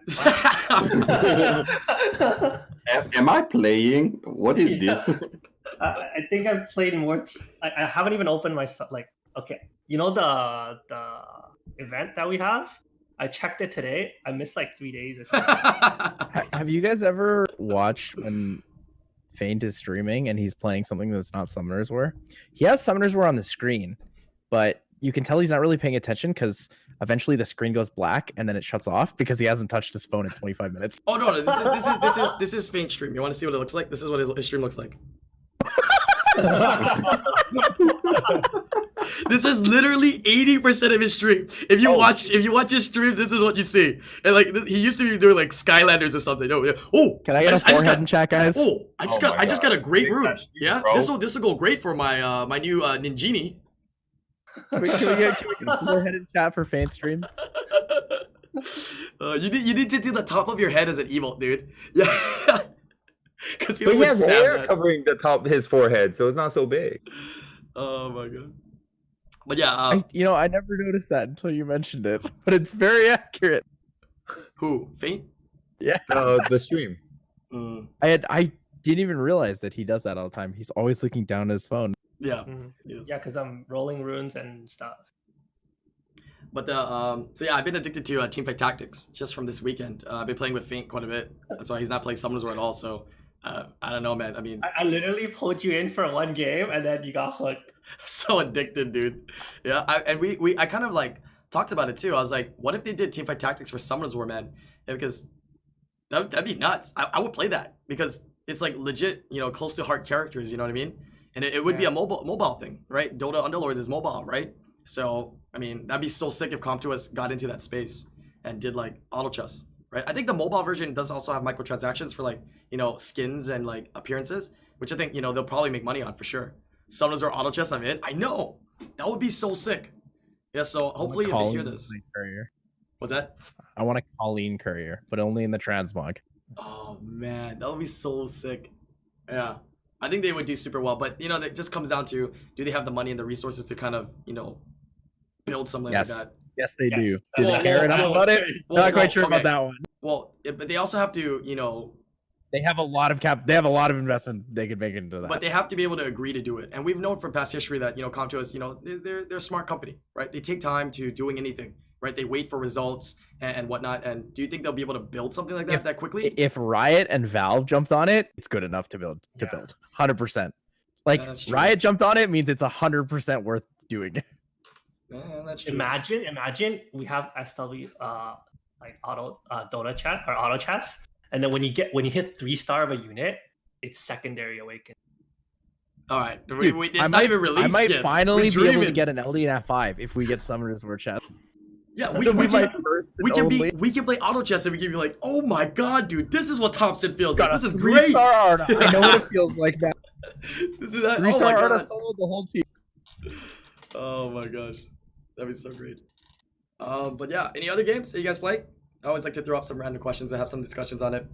S5: Am I playing? What is
S3: Yeah.
S5: this?
S3: I think I've played more. I haven't even opened my like. Okay, you know the event that we have. I checked it today. I missed like 3 days or something.
S1: Have you guys ever watched when Faint is streaming and he's playing something that's not Summoners War? He has Summoners War on the screen, but you can tell he's not really paying attention because eventually the screen goes black and then it shuts off because he hasn't touched his phone in 25 minutes.
S2: Oh no, this is Faint stream. You want to see what it looks like? This is what his stream looks like. This is literally 80% of his stream. If you watch his stream, this is what you see. And like he used to be doing like Skylanders or something. Oh, yeah. Oh,
S1: Can I get a forehead in chat, guys?
S2: Oh, I just got a great
S4: Big
S2: room.
S4: touch,
S2: Yeah,
S4: bro.
S2: this will go great for my my new Ninjini.
S1: Can we get a forehead in chat for Faint streams?
S2: You need to do the top of your head as an emote, dude. Yeah. Because people
S4: But he
S2: would
S4: has
S2: spam
S4: hair
S2: that.
S4: covering the top of his forehead, so it's not so big.
S2: Oh my god. But yeah,
S1: I never noticed that until you mentioned it, but it's very accurate.
S2: who? Faint?
S1: Yeah,
S4: The stream.
S2: Mm,
S1: I didn't even realize that he does that all the time. He's always looking down at his phone.
S2: yeah.
S3: Mhm.
S2: Yes.
S3: Yeah, because I'm rolling runes and stuff.
S2: But so yeah, I've been addicted to Teamfight Tactics just from this weekend. I've been playing with Faint quite a bit. That's why he's not playing Summoners War at all. So I don't know, man. I mean,
S3: I literally pulled you in for one game and then you got hooked.
S2: so addicted, dude. Yeah, I kind of like talked about it too. I was like, what if they did Teamfight Tactics for Summoners War, man? Yeah, because that'd be nuts. I would play that because it's like legit, close to heart characters. You know what I mean? And it would be a mobile thing, right? Dota Underlords is mobile, right? So I mean, that'd be so sick if Comp2us got into that space and did like auto chess, right? I think the mobile version does also have microtransactions for like skins and like appearances, which I think they'll probably make money on for sure. Summoners or auto chess, I'm in. I know that would be so sick. Yeah, so hopefully if they hear this.
S1: Courier.
S2: What's that?
S1: I want a Colleen courier, but only in the transmog.
S2: Oh man, that would be so sick. Yeah, I think they would do super well, but that just comes down to, do they have the money and the resources to kind of build something
S1: Yes.
S2: like that?
S1: Yes, they
S3: Yes.
S1: do.
S3: Well,
S1: Do they care enough
S2: well,
S1: about it?
S2: well,
S1: Not quite
S2: well,
S1: sure
S2: okay.
S1: about that one.
S2: Well, but they also have to,
S1: They have a lot of They have a lot of investment they could make into that.
S2: but they have to be able to agree to do it. And we've known from past history that Comp2us, they're a smart company, right? They take time to doing anything, right? They wait for results and whatnot. And do you think they'll be able to build something like that quickly?
S1: If Riot and Valve jumped on it, it's good enough to build. 100%. Like
S2: That's true.
S1: Riot jumped on it means it's 100% worth doing.
S2: Yeah, that's true.
S3: Imagine we have SW like auto Dota chat or auto chess, and then when you hit 3-star of a unit, it's secondary awaken.
S2: All right,
S1: Dude,
S2: it's not even released
S1: I might
S2: yet.
S1: finally
S2: We're
S1: be able to
S2: dreaming.
S1: get an LD and F5 if we get Summoners War chest.
S2: Yeah,
S1: This
S2: we
S1: will be my
S2: can.
S1: first
S2: We
S1: and
S2: can
S1: only.
S2: we can play auto chess and we can be like, oh my god, dude, this is what Thompson feels like. This is great.
S1: 3-star Arda. I know what it feels like now.
S2: This is that. Oh my
S1: 3-star Arda
S2: god.
S1: soloed the whole team.
S2: Oh my gosh, that'd be so great. But yeah, any other games that you guys play? I always like to throw up some random questions and have some discussions on it.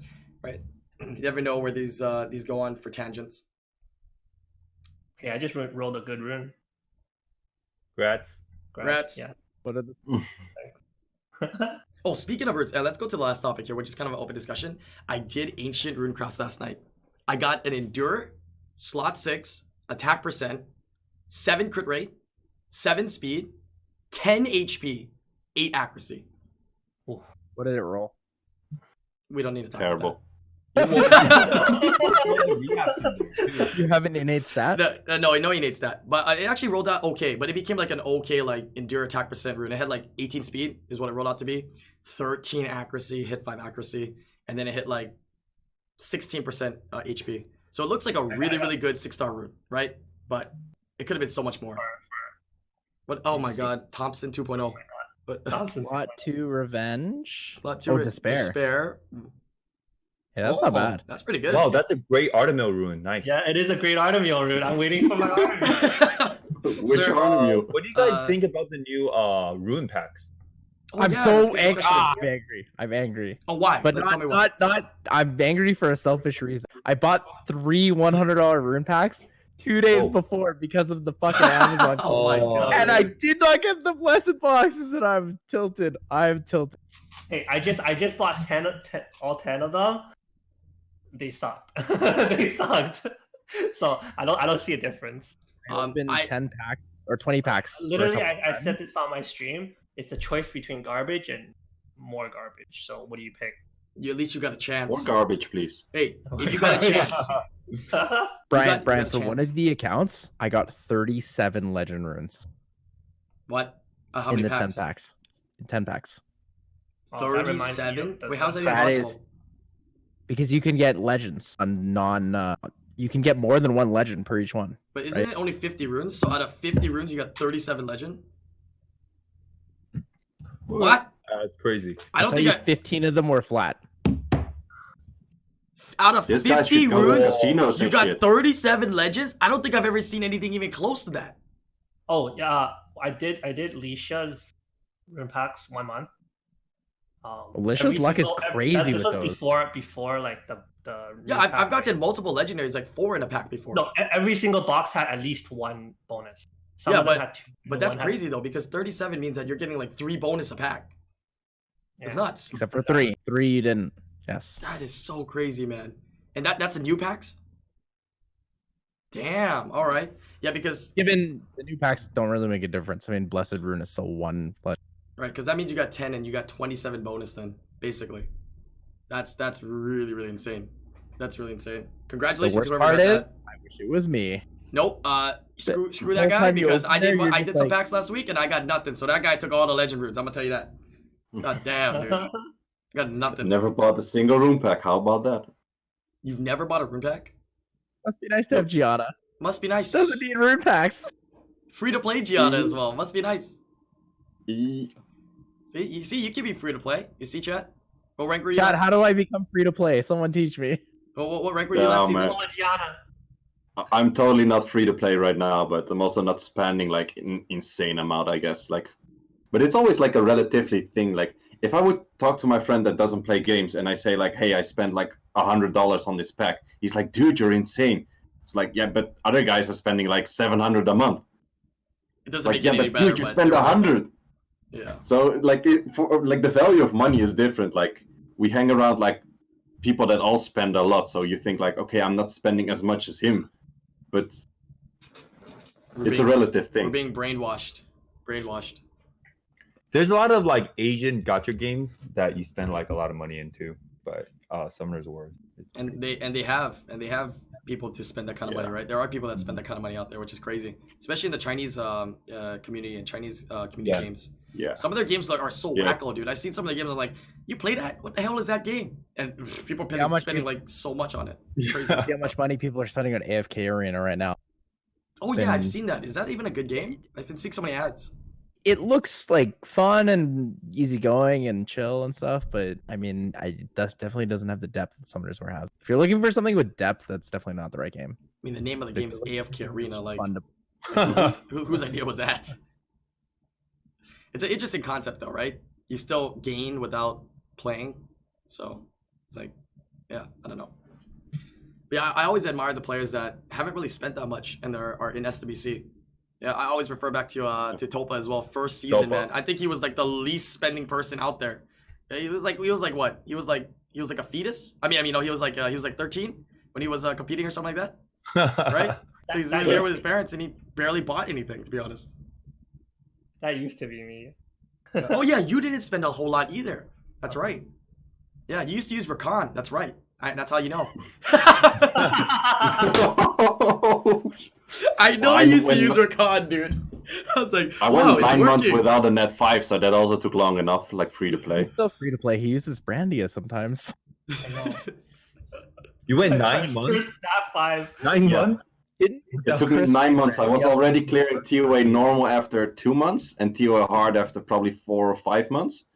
S2: Right? You never know where these go on for tangents.
S3: Okay, I just rolled a good rune.
S4: Congrats.
S2: Congrats.
S3: Yeah.
S1: What are the
S2: Oh, speaking of roots, let's go to the last topic here, which is kind of an open discussion. I did ancient runecrafts last night. I got an endure, slot 6, attack percent, 7 crit rate, 7 speed, 10 HP, 8 accuracy.
S1: What did it roll?
S2: We don't need to talk
S5: Terrible.
S1: You have an innate stat?
S2: about that. No, no innate stat. But it actually rolled out okay, but it became like an okay like endure attack percent rune. It had like 18 speed is what it rolled out to be. 13 accuracy, hit 5 accuracy, and then it hit like 16% HP. So it looks like a really, really good 6-star rune, right? But it could have been so much more. But oh my god, Thompson 2.0. But
S1: Slot 2 revenge.
S2: Slot 2 despair.
S1: Yeah, that's not bad.
S2: That's pretty good.
S4: Wow, that's a great Artemil rune. Nice.
S3: Yeah, it is a great Artemil rune. I'm waiting for my Artemil.
S5: Which
S2: Sir,
S5: one of you?
S4: What do you guys think about the new rune packs?
S2: Oh,
S1: I'm
S2: yeah,
S1: so
S2: that's a good
S1: angry.
S2: question.
S1: I'm angry. I'm angry.
S2: Oh, why?
S1: But
S2: Tell me why.
S1: not. I'm angry for a selfish reason. I bought 3 $100 rune packs 2 days before because of the fucking Amazon.
S2: Oh my god.
S1: And I did not get the blessed boxes, and I'm tilted. I'm tilted.
S3: Hey, I just bought 10, all 10 of them. They sucked. They sucked. So I don't see a difference.
S1: It's been 10 packs or 20 packs.
S3: Literally, I said this on my stream. It's a choice between garbage and more garbage. So what do you pick?
S2: At least you got a chance.
S5: More garbage, please.
S2: Hey, if you got a chance.
S1: Brian,
S2: you got a
S1: for one
S2: chance.
S1: of the accounts, I got 37 legend runes
S2: What? How
S1: in
S2: many
S1: the
S2: packs?
S1: 10 packs. 10 packs.
S3: Oh, that reminds me
S2: 37?
S3: of the-
S2: Wait, how's that even
S1: That is-
S2: possible?
S1: Because you can get legends on you can get more than 1 legend per each one.
S2: But isn't
S1: right?
S2: it only 50 runes? So out of 50 runes, you got 37 legend? What?
S4: That's crazy.
S2: I don't
S1: I'll
S2: think
S1: tell you 15 of them were flat.
S2: out of
S5: This guy
S2: 50
S5: should go to
S2: runes,
S5: casinos
S2: you
S5: and
S2: got
S5: shit.
S2: 37 legends? I don't think I've ever seen anything even close to that.
S3: Oh yeah, I did Leisha's rune packs 1 month.
S1: Alicia's
S3: every
S1: luck is
S3: single-
S1: crazy
S3: this
S1: with
S3: was
S1: those.
S3: before like the
S2: Yeah,
S3: rune
S2: I've
S3: pack,
S2: gotten multiple legendaries, like 4 in a pack before.
S3: No, every single box had at least 1 bonus. Some
S2: Yeah,
S3: of them had 2.
S2: But that's
S3: one had-
S2: crazy though, because 37 means that you're getting like 3 bonus a pack. It's
S3: yeah.
S2: nuts.
S1: Except for 3. 3 you didn't. Yes.
S2: That is so crazy, man. And that's a new packs? Damn. All right. Yeah, because
S1: Given the new packs don't really make a difference. I mean, Blessed Rune is still 1 legend.
S2: right, because that means you got 10 and you got 27 bonus then, basically. That's really, really insane. That's really insane.
S1: The
S2: Congratulations
S1: worst
S2: to whoever
S1: part
S2: got
S1: is,
S2: that.
S1: I wish it was me.
S2: Nope. Screw
S1: the
S2: that
S1: whole
S2: guy
S1: time you
S2: because
S1: open
S2: I
S1: there,
S2: did
S1: you're
S2: I
S1: just
S2: did some
S1: like-
S2: packs last week and I got nothing. So that guy took all the legend roots. I'm gonna tell you that. God damn, dude. Got nothing.
S5: Never bought a single room pack. How about that?
S2: You've never bought a rune pack?
S1: Must be nice to have Gianna.
S2: Must be nice.
S1: Doesn't need rune packs.
S2: Free to play Gianna as well. Must be nice.
S5: E-
S2: See, you can be free to play. You see, chat? What rank were you
S1: Chad,
S2: last?
S1: how do I become free to play? Someone teach me.
S2: What rank were you
S5: Yeah,
S2: last season?
S5: man.
S3: Oh, Gianna.
S5: I'm totally not free to play right now, but I'm also not spending like an insane amount, I guess. Like, but it's always like a relatively thing. Like, if I would talk to my friend that doesn't play games and I say like, "Hey, I spent like $100 on this pack," he's like, "Dude, you're insane." It's like, yeah, but other guys are spending like 700 a month.
S2: It doesn't
S5: Like,
S2: make
S5: yeah,
S2: it any
S5: but
S2: better.
S5: dude, you
S2: but
S5: spend
S2: you're right.
S5: 100.
S2: Yeah.
S5: So like, for like the value of money is different. Like, we hang around like people that all spend a lot, so you think like, okay, I'm not spending as much as him, but it's a relative
S2: We're
S5: thing.
S2: being brainwashed. Brainwashed.
S4: There's a lot of like Asian gacha games that you spend like a lot of money into, but Summoner's War.
S2: And they have people to spend that kind of money,
S5: Yeah.
S2: right? There are people that spend that kind of money out there, which is crazy, especially in the Chinese community and Chinese community
S4: Yeah.
S2: games.
S5: Yeah.
S2: Some of their games are so
S5: Yeah.
S2: wacko, dude. I've seen some of their games. I'm like, you play that? What the hell is that game? And people are
S1: how much
S2: spending
S1: you-
S2: like so much on it. It's crazy.
S1: See how much money people are spending on AFK Arena right now.
S2: Oh
S1: It's
S2: yeah, I've
S1: been-
S2: seen that. Is that even a good game? I've been seeing so many ads.
S1: It looks like fun and easygoing and chill and stuff, but I mean, definitely doesn't have the depth that Summoner's War has. If you're looking for something with depth, that's definitely not the right game.
S2: I mean, the name of the game is AFK Arena. Like,
S1: Fun to
S2: whose idea was that? It's an interesting concept, though, right? You still gain without playing, so it's like, yeah, I don't know. But yeah, I always admire the players that haven't really spent that much and are in SWC. Yeah, I always refer back to Topa as well. First season,
S4: Topa.
S2: man. I think he was like the least spending person out there. Yeah, he was like what? He was like a fetus. I mean, no, he was like 13 when he was competing or something like that, right? So he's really there with his parents, and he barely bought anything, to be honest.
S3: That used to be me.
S2: Oh yeah, you didn't spend a whole lot either. That's right. Yeah, you used to use Rakan. That's right. That's how you know. I know
S5: Well,
S2: you used to
S5: when-
S2: use Rakan, dude. I was like,
S5: I
S2: wow,
S5: went
S2: it's
S5: 9 months
S2: working.
S5: without a net 5, so that also took long enough, like free to play.
S1: He's still free to play. He uses Brandia sometimes.
S3: I know.
S4: You went
S3: My
S4: 9 months.
S3: first Snap 5.
S4: 9
S5: Yeah.
S4: months.
S5: It took me 9 months. I was already clearing TOA normal after 2 months and TOA hard after probably 4 or 5 months.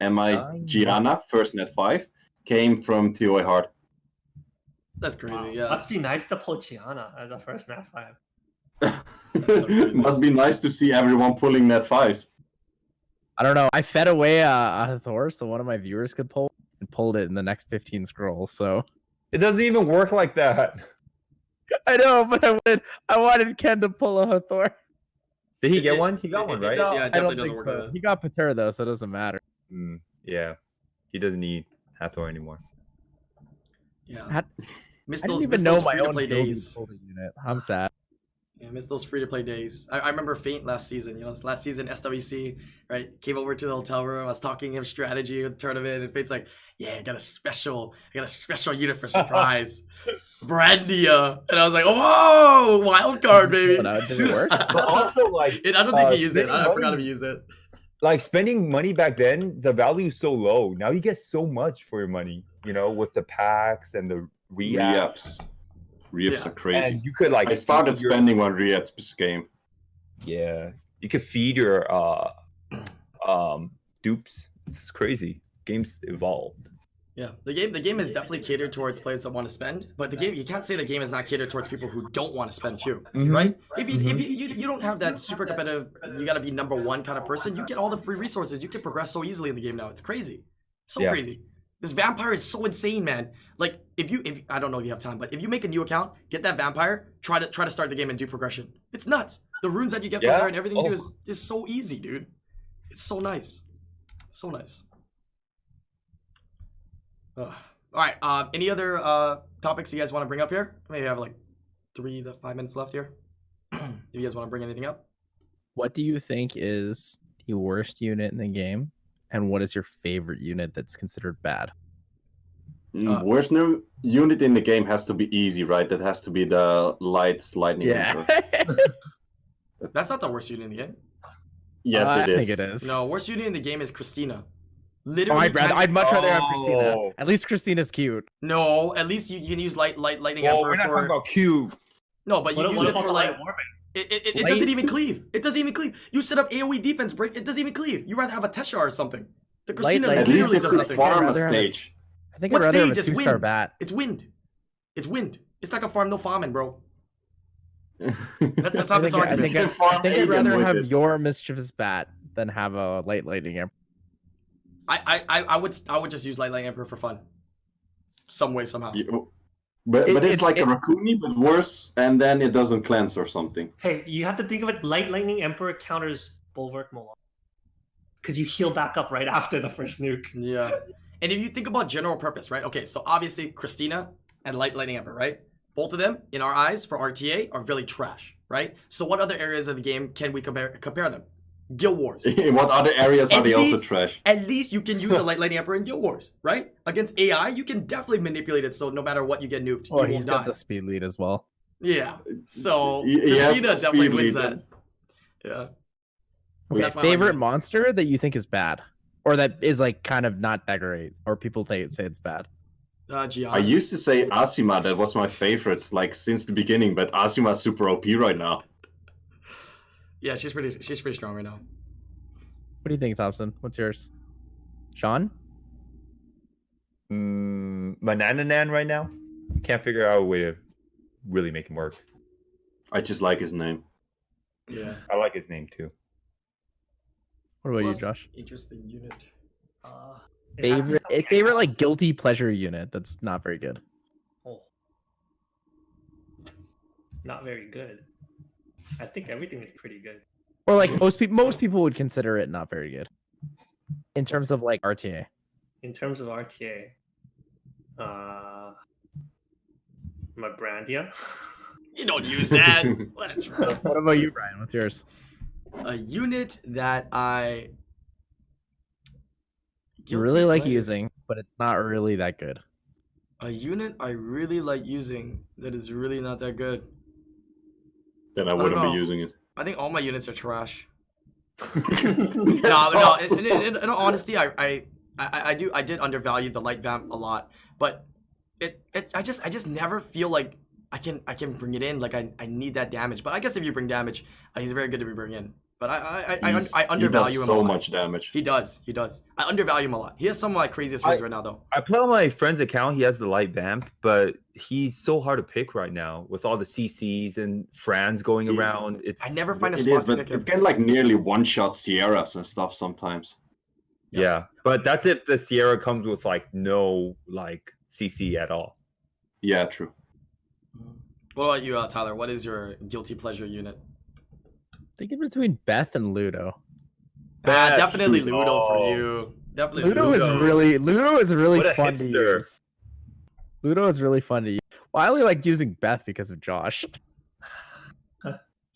S5: And my
S4: 9
S5: Gianna, first net 5, came from TOA hard.
S2: That's crazy,
S3: Wow.
S2: yeah.
S3: Must be nice to pull Gianna as a first Snap 5.
S2: so crazy.
S5: Must be nice to see everyone pulling net 5s.
S1: I don't know. I fed away a Hathor so one of my viewers could pull and pulled it in the next 15 scrolls. So
S4: It doesn't even work like that.
S1: I know, but I wanted Ken to pull a Hathor.
S4: Did he get one? He got one, right?
S2: Yeah, it
S1: I
S2: definitely
S1: don't
S2: doesn't
S1: think
S2: work
S1: so.
S2: like that.
S1: He got Pater though, so it doesn't matter.
S4: Yeah. He doesn't need Hathor anymore.
S2: Yeah.
S1: I
S2: Miss
S1: I
S2: those,
S1: didn't even
S2: miss
S1: know
S2: those
S1: my
S2: free to
S1: own
S2: play
S1: build
S2: days.
S1: pulled a unit. I'm sad.
S2: Yeah, miss those free to play days. I remember Faint last season. You know, last season SWC, right? Came over to the hotel room. I was talking him strategy with the tournament, and Faint's like, "Yeah, I got a special unit for surprise, Brandia." And I was like, "Oh, wild card, baby!"
S1: But, did it work?
S4: But also, like,
S2: I don't think he used it.
S4: spending
S2: I forgot
S4: money-
S2: if he used it.
S4: like spending money back then, the value is so low. Now you get so much for your money, you know, with the packs and the re-ups.
S5: Re-ups
S2: Yeah.
S5: are crazy.
S4: And you could like
S5: I started
S4: feed your-
S5: spending on re-ups game.
S4: Yeah, you could feed your dupes. It's crazy. Games evolved.
S2: Yeah, the game is definitely catered towards players that want to spend, but the game, you can't say the game is not catered towards people who don't want to spend too,
S4: Mhm.
S2: right? If you don't have that super competitive, you got to be number one kind of person, you get all the free resources, you can progress so easily in the game now. It's crazy, so
S4: Yeah.
S2: crazy. This vampire is so insane, man. Like if I don't know if you have time, but if you make a new account, get that vampire, try to start the game and do progression. It's nuts. The runes that you get from
S4: Yeah?
S2: there and everything you do
S4: Oh.
S2: is so easy, dude. It's so nice, so nice. Ugh. All right. Any other topics you guys want to bring up here? Maybe have like 3 to 5 minutes left here. If you guys want to bring anything up.
S1: What do you think is the worst unit in the game, and what is your favorite unit that's considered bad?
S5: Worst new unit in the game has to be easy, right? That has to be the lightning.
S1: Yeah,
S5: Emperor.
S2: That's not the worst unit in the game.
S5: Yes,
S1: I
S5: it is.
S1: think it is.
S2: No, worst unit in the game is Christina.
S1: Oh,
S2: Literally,
S1: I'd much rather have Christina.
S4: Oh.
S1: At least Christina's cute.
S2: No, at least you can use lightning
S4: Oh,
S2: emperor
S4: we're not
S2: for.
S4: talking about Q.
S2: No, but you use it for like.
S3: Warband?
S2: It doesn't even cleave. It doesn't even cleave. You set up AoE defense break. It doesn't even cleave. You rather have a Tesha or something. The Christina
S1: Light-
S5: At least
S2: literally
S5: it
S2: does
S5: could
S2: nothing.
S5: farm a
S1: Rather have it.
S5: stage.
S1: I think
S2: What
S1: I'd rather have
S2: stage?
S1: a
S2: It's
S1: 2-star
S2: wind.
S1: bat.
S2: It's wind. It's wind. It's like a farm no farming, bro. That's
S1: I
S2: how this
S1: think, I
S2: argument.
S1: think,
S5: You
S1: I,
S5: can farm
S1: I think I'd
S5: Alien
S1: rather
S5: with
S1: have
S5: it.
S1: your mischievous bat than have a light lightning emperor.
S2: I would just use Lightning Emperor for fun. Some way, somehow.
S5: But it's
S1: it's-
S5: like a Raccoon, but worse, and then it doesn't cleanse or something.
S3: Hey, you have to think of it. Lightning Emperor counters Bulwark Molan. Because you heal back up right after the first nuke.
S2: Yeah. And if you think about general purpose, right? Okay, so obviously Christina and Lightning Emperor, right? Both of them, in our eyes, for RTA, are really trash, right? So what other areas of the game can we compare them? Guild Wars.
S5: In what other areas are
S2: At
S5: they also
S2: least-
S5: trash?
S2: At least you can use a Lightning Emperor in Guild Wars, right? Against AI, you can definitely manipulate it so no matter what you get nuked,
S1: Oh,
S2: you
S1: he's
S2: won't
S1: got
S2: die.
S1: the speed lead as well.
S2: Yeah. So
S5: He has
S2: Christina
S5: the
S2: definitely
S5: speed
S2: wins
S5: lead.
S2: that. Yeah.
S1: Okay,
S2: That's my
S1: favorite
S2: argument.
S1: monster that you think is bad, or that is like kind of not that great, or people say it's bad.
S2: Gian.
S5: I used to say Asima, that was my favorite, like since the beginning, but Asima's super OP right now.
S2: Yeah, she's pretty strong right now.
S1: What do you think, Thompson? What's yours? Sean?
S4: Banana Nan right now. Can't figure out a way to really make him work.
S5: I just like his name.
S2: Yeah.
S4: I like his name too.
S1: What about you,
S2: Plus,
S1: Josh?
S2: Interesting unit.
S3: It has to be something-
S1: Favorite like guilty pleasure unit that's not very good.
S3: Oh. Not very good. I think everything is pretty good.
S1: Or like most people would consider it not very good. In terms of like RTA.
S3: In terms of RTA, my Brandia.
S2: You don't use that. Let's
S1: What about you, Brian? What's yours?
S2: A unit that I
S1: You really like
S2: Guilty
S1: using, but it's not really that good.
S2: a unit I really like using that is really not that good.
S5: Then I
S2: don't
S5: wouldn't be
S2: know.
S5: using it.
S2: I think all my units are trash. No,
S4: That's
S2: in all honesty, I did undervalue the light vamp a lot, but I just never feel like I can bring it in. Like I need that damage. But I guess if you bring damage, he's very good to bring in. But I
S5: He
S2: undervalue
S5: does
S2: him a
S5: so
S2: lot.
S5: much damage.
S2: He does. I undervalue him a lot. He has some of my craziest wins right now, though.
S4: I play on my friend's account. He has the light vamp, but he's so hard to pick right now with all the CCs and Franz going
S5: Yeah.
S4: around. It's
S2: I never find a
S5: It
S2: spot
S5: is,
S2: to
S5: but
S2: pick him.
S5: it can like nearly one-shot Sierras and stuff sometimes.
S4: yeah, but that's if the Sierra comes with like no like CC at all.
S5: Yeah, true.
S2: What about you, Tyler? What is your guilty pleasure unit?
S1: Thinking between Beth and Ludo.
S4: Beth,
S2: Definitely
S4: Ludo.
S2: Ludo for you. Definitely
S1: Ludo is
S4: Ludo.
S1: really
S4: What a
S1: fun to
S4: hipster.
S1: use. Ludo is really fun to use. Well, I only like using Beth because of Josh.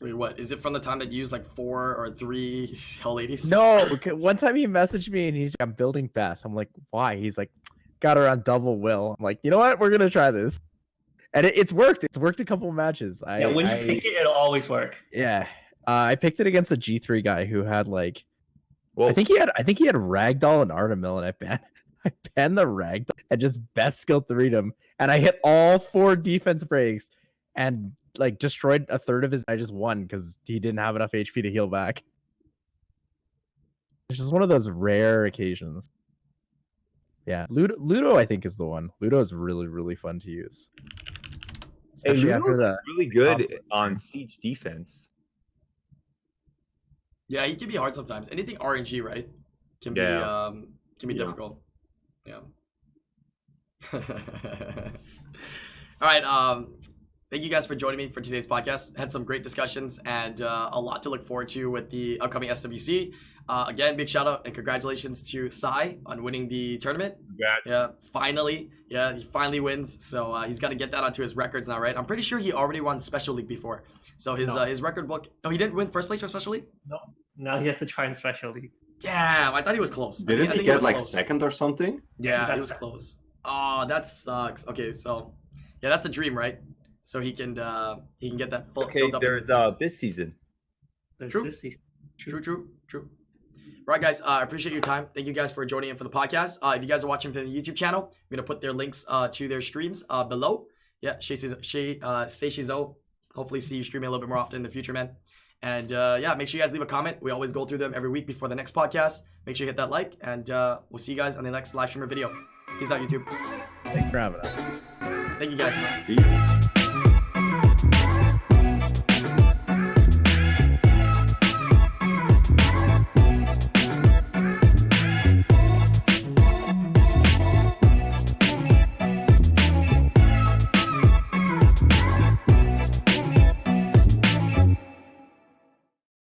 S2: Wait, what? Is it from the time that you used like 4 or 3 Hell Ladies?
S1: No, because one time he messaged me and he's like, I'm building Beth. I'm like, why? He's like, got her on double will. I'm like, you know what? We're gonna try this. And it's worked. It's worked a couple matches.
S3: Yeah, when you pick it, it'll always work.
S1: Yeah. I picked it against a G3 guy who had like
S4: Well,
S1: I think he had Ragdoll and Artemil, and I banned the Ragdoll and just Beth skill 3'd him, and I hit all 4 defense breaks and like destroyed a third of his. I just won because he didn't have enough HP to heal back. It's just one of those rare occasions. Yeah, Ludo I think is the one. Ludo is really, really fun to use.
S4: hey,
S1: Especially after
S4: Ludo's
S1: the
S4: really good
S1: top
S4: on siege defense.
S2: Yeah, he can be hard sometimes. Anything RNG, right? Can be
S4: Yeah.
S2: difficult. Yeah. All right. Thank you guys for joining me for today's podcast. Had some great discussions and a lot to look forward to with the upcoming SWC. Again, big shout out and congratulations to Sai on winning the tournament.
S4: Congrats.
S2: Yeah, finally. Yeah, he finally wins. So he's got to get that onto his records now, right? I'm pretty sure he already won Special League before. So his record book. No, he didn't win first place for Special League?
S3: No, now he has to try in Special League.
S2: Damn, I thought he was close.
S5: Didn't
S2: I
S5: he
S2: think
S5: get
S2: was
S5: like
S2: close.
S5: second or something?
S2: Yeah,
S3: That's
S2: it was close. Oh, that sucks. Okay, so yeah, that's the dream, right? So he can get that full.
S4: Okay,
S2: filled up
S4: there's
S2: with-
S4: this season.
S3: There's
S2: True.
S3: this season.
S2: True. Right, guys. I appreciate your time. Thank you guys for joining in for the podcast. If you guys are watching from the YouTube channel, I'm gonna put their links to their streams below. Yeah, Shizo. Hopefully, see you streaming a little bit more often in the future, man. And yeah, make sure you guys leave a comment. We always go through them every week before the next podcast. Make sure you hit that like, and we'll see you guys on the next live stream or video. Peace out, YouTube.
S1: Thanks for having us.
S2: Thank you, guys.
S5: See?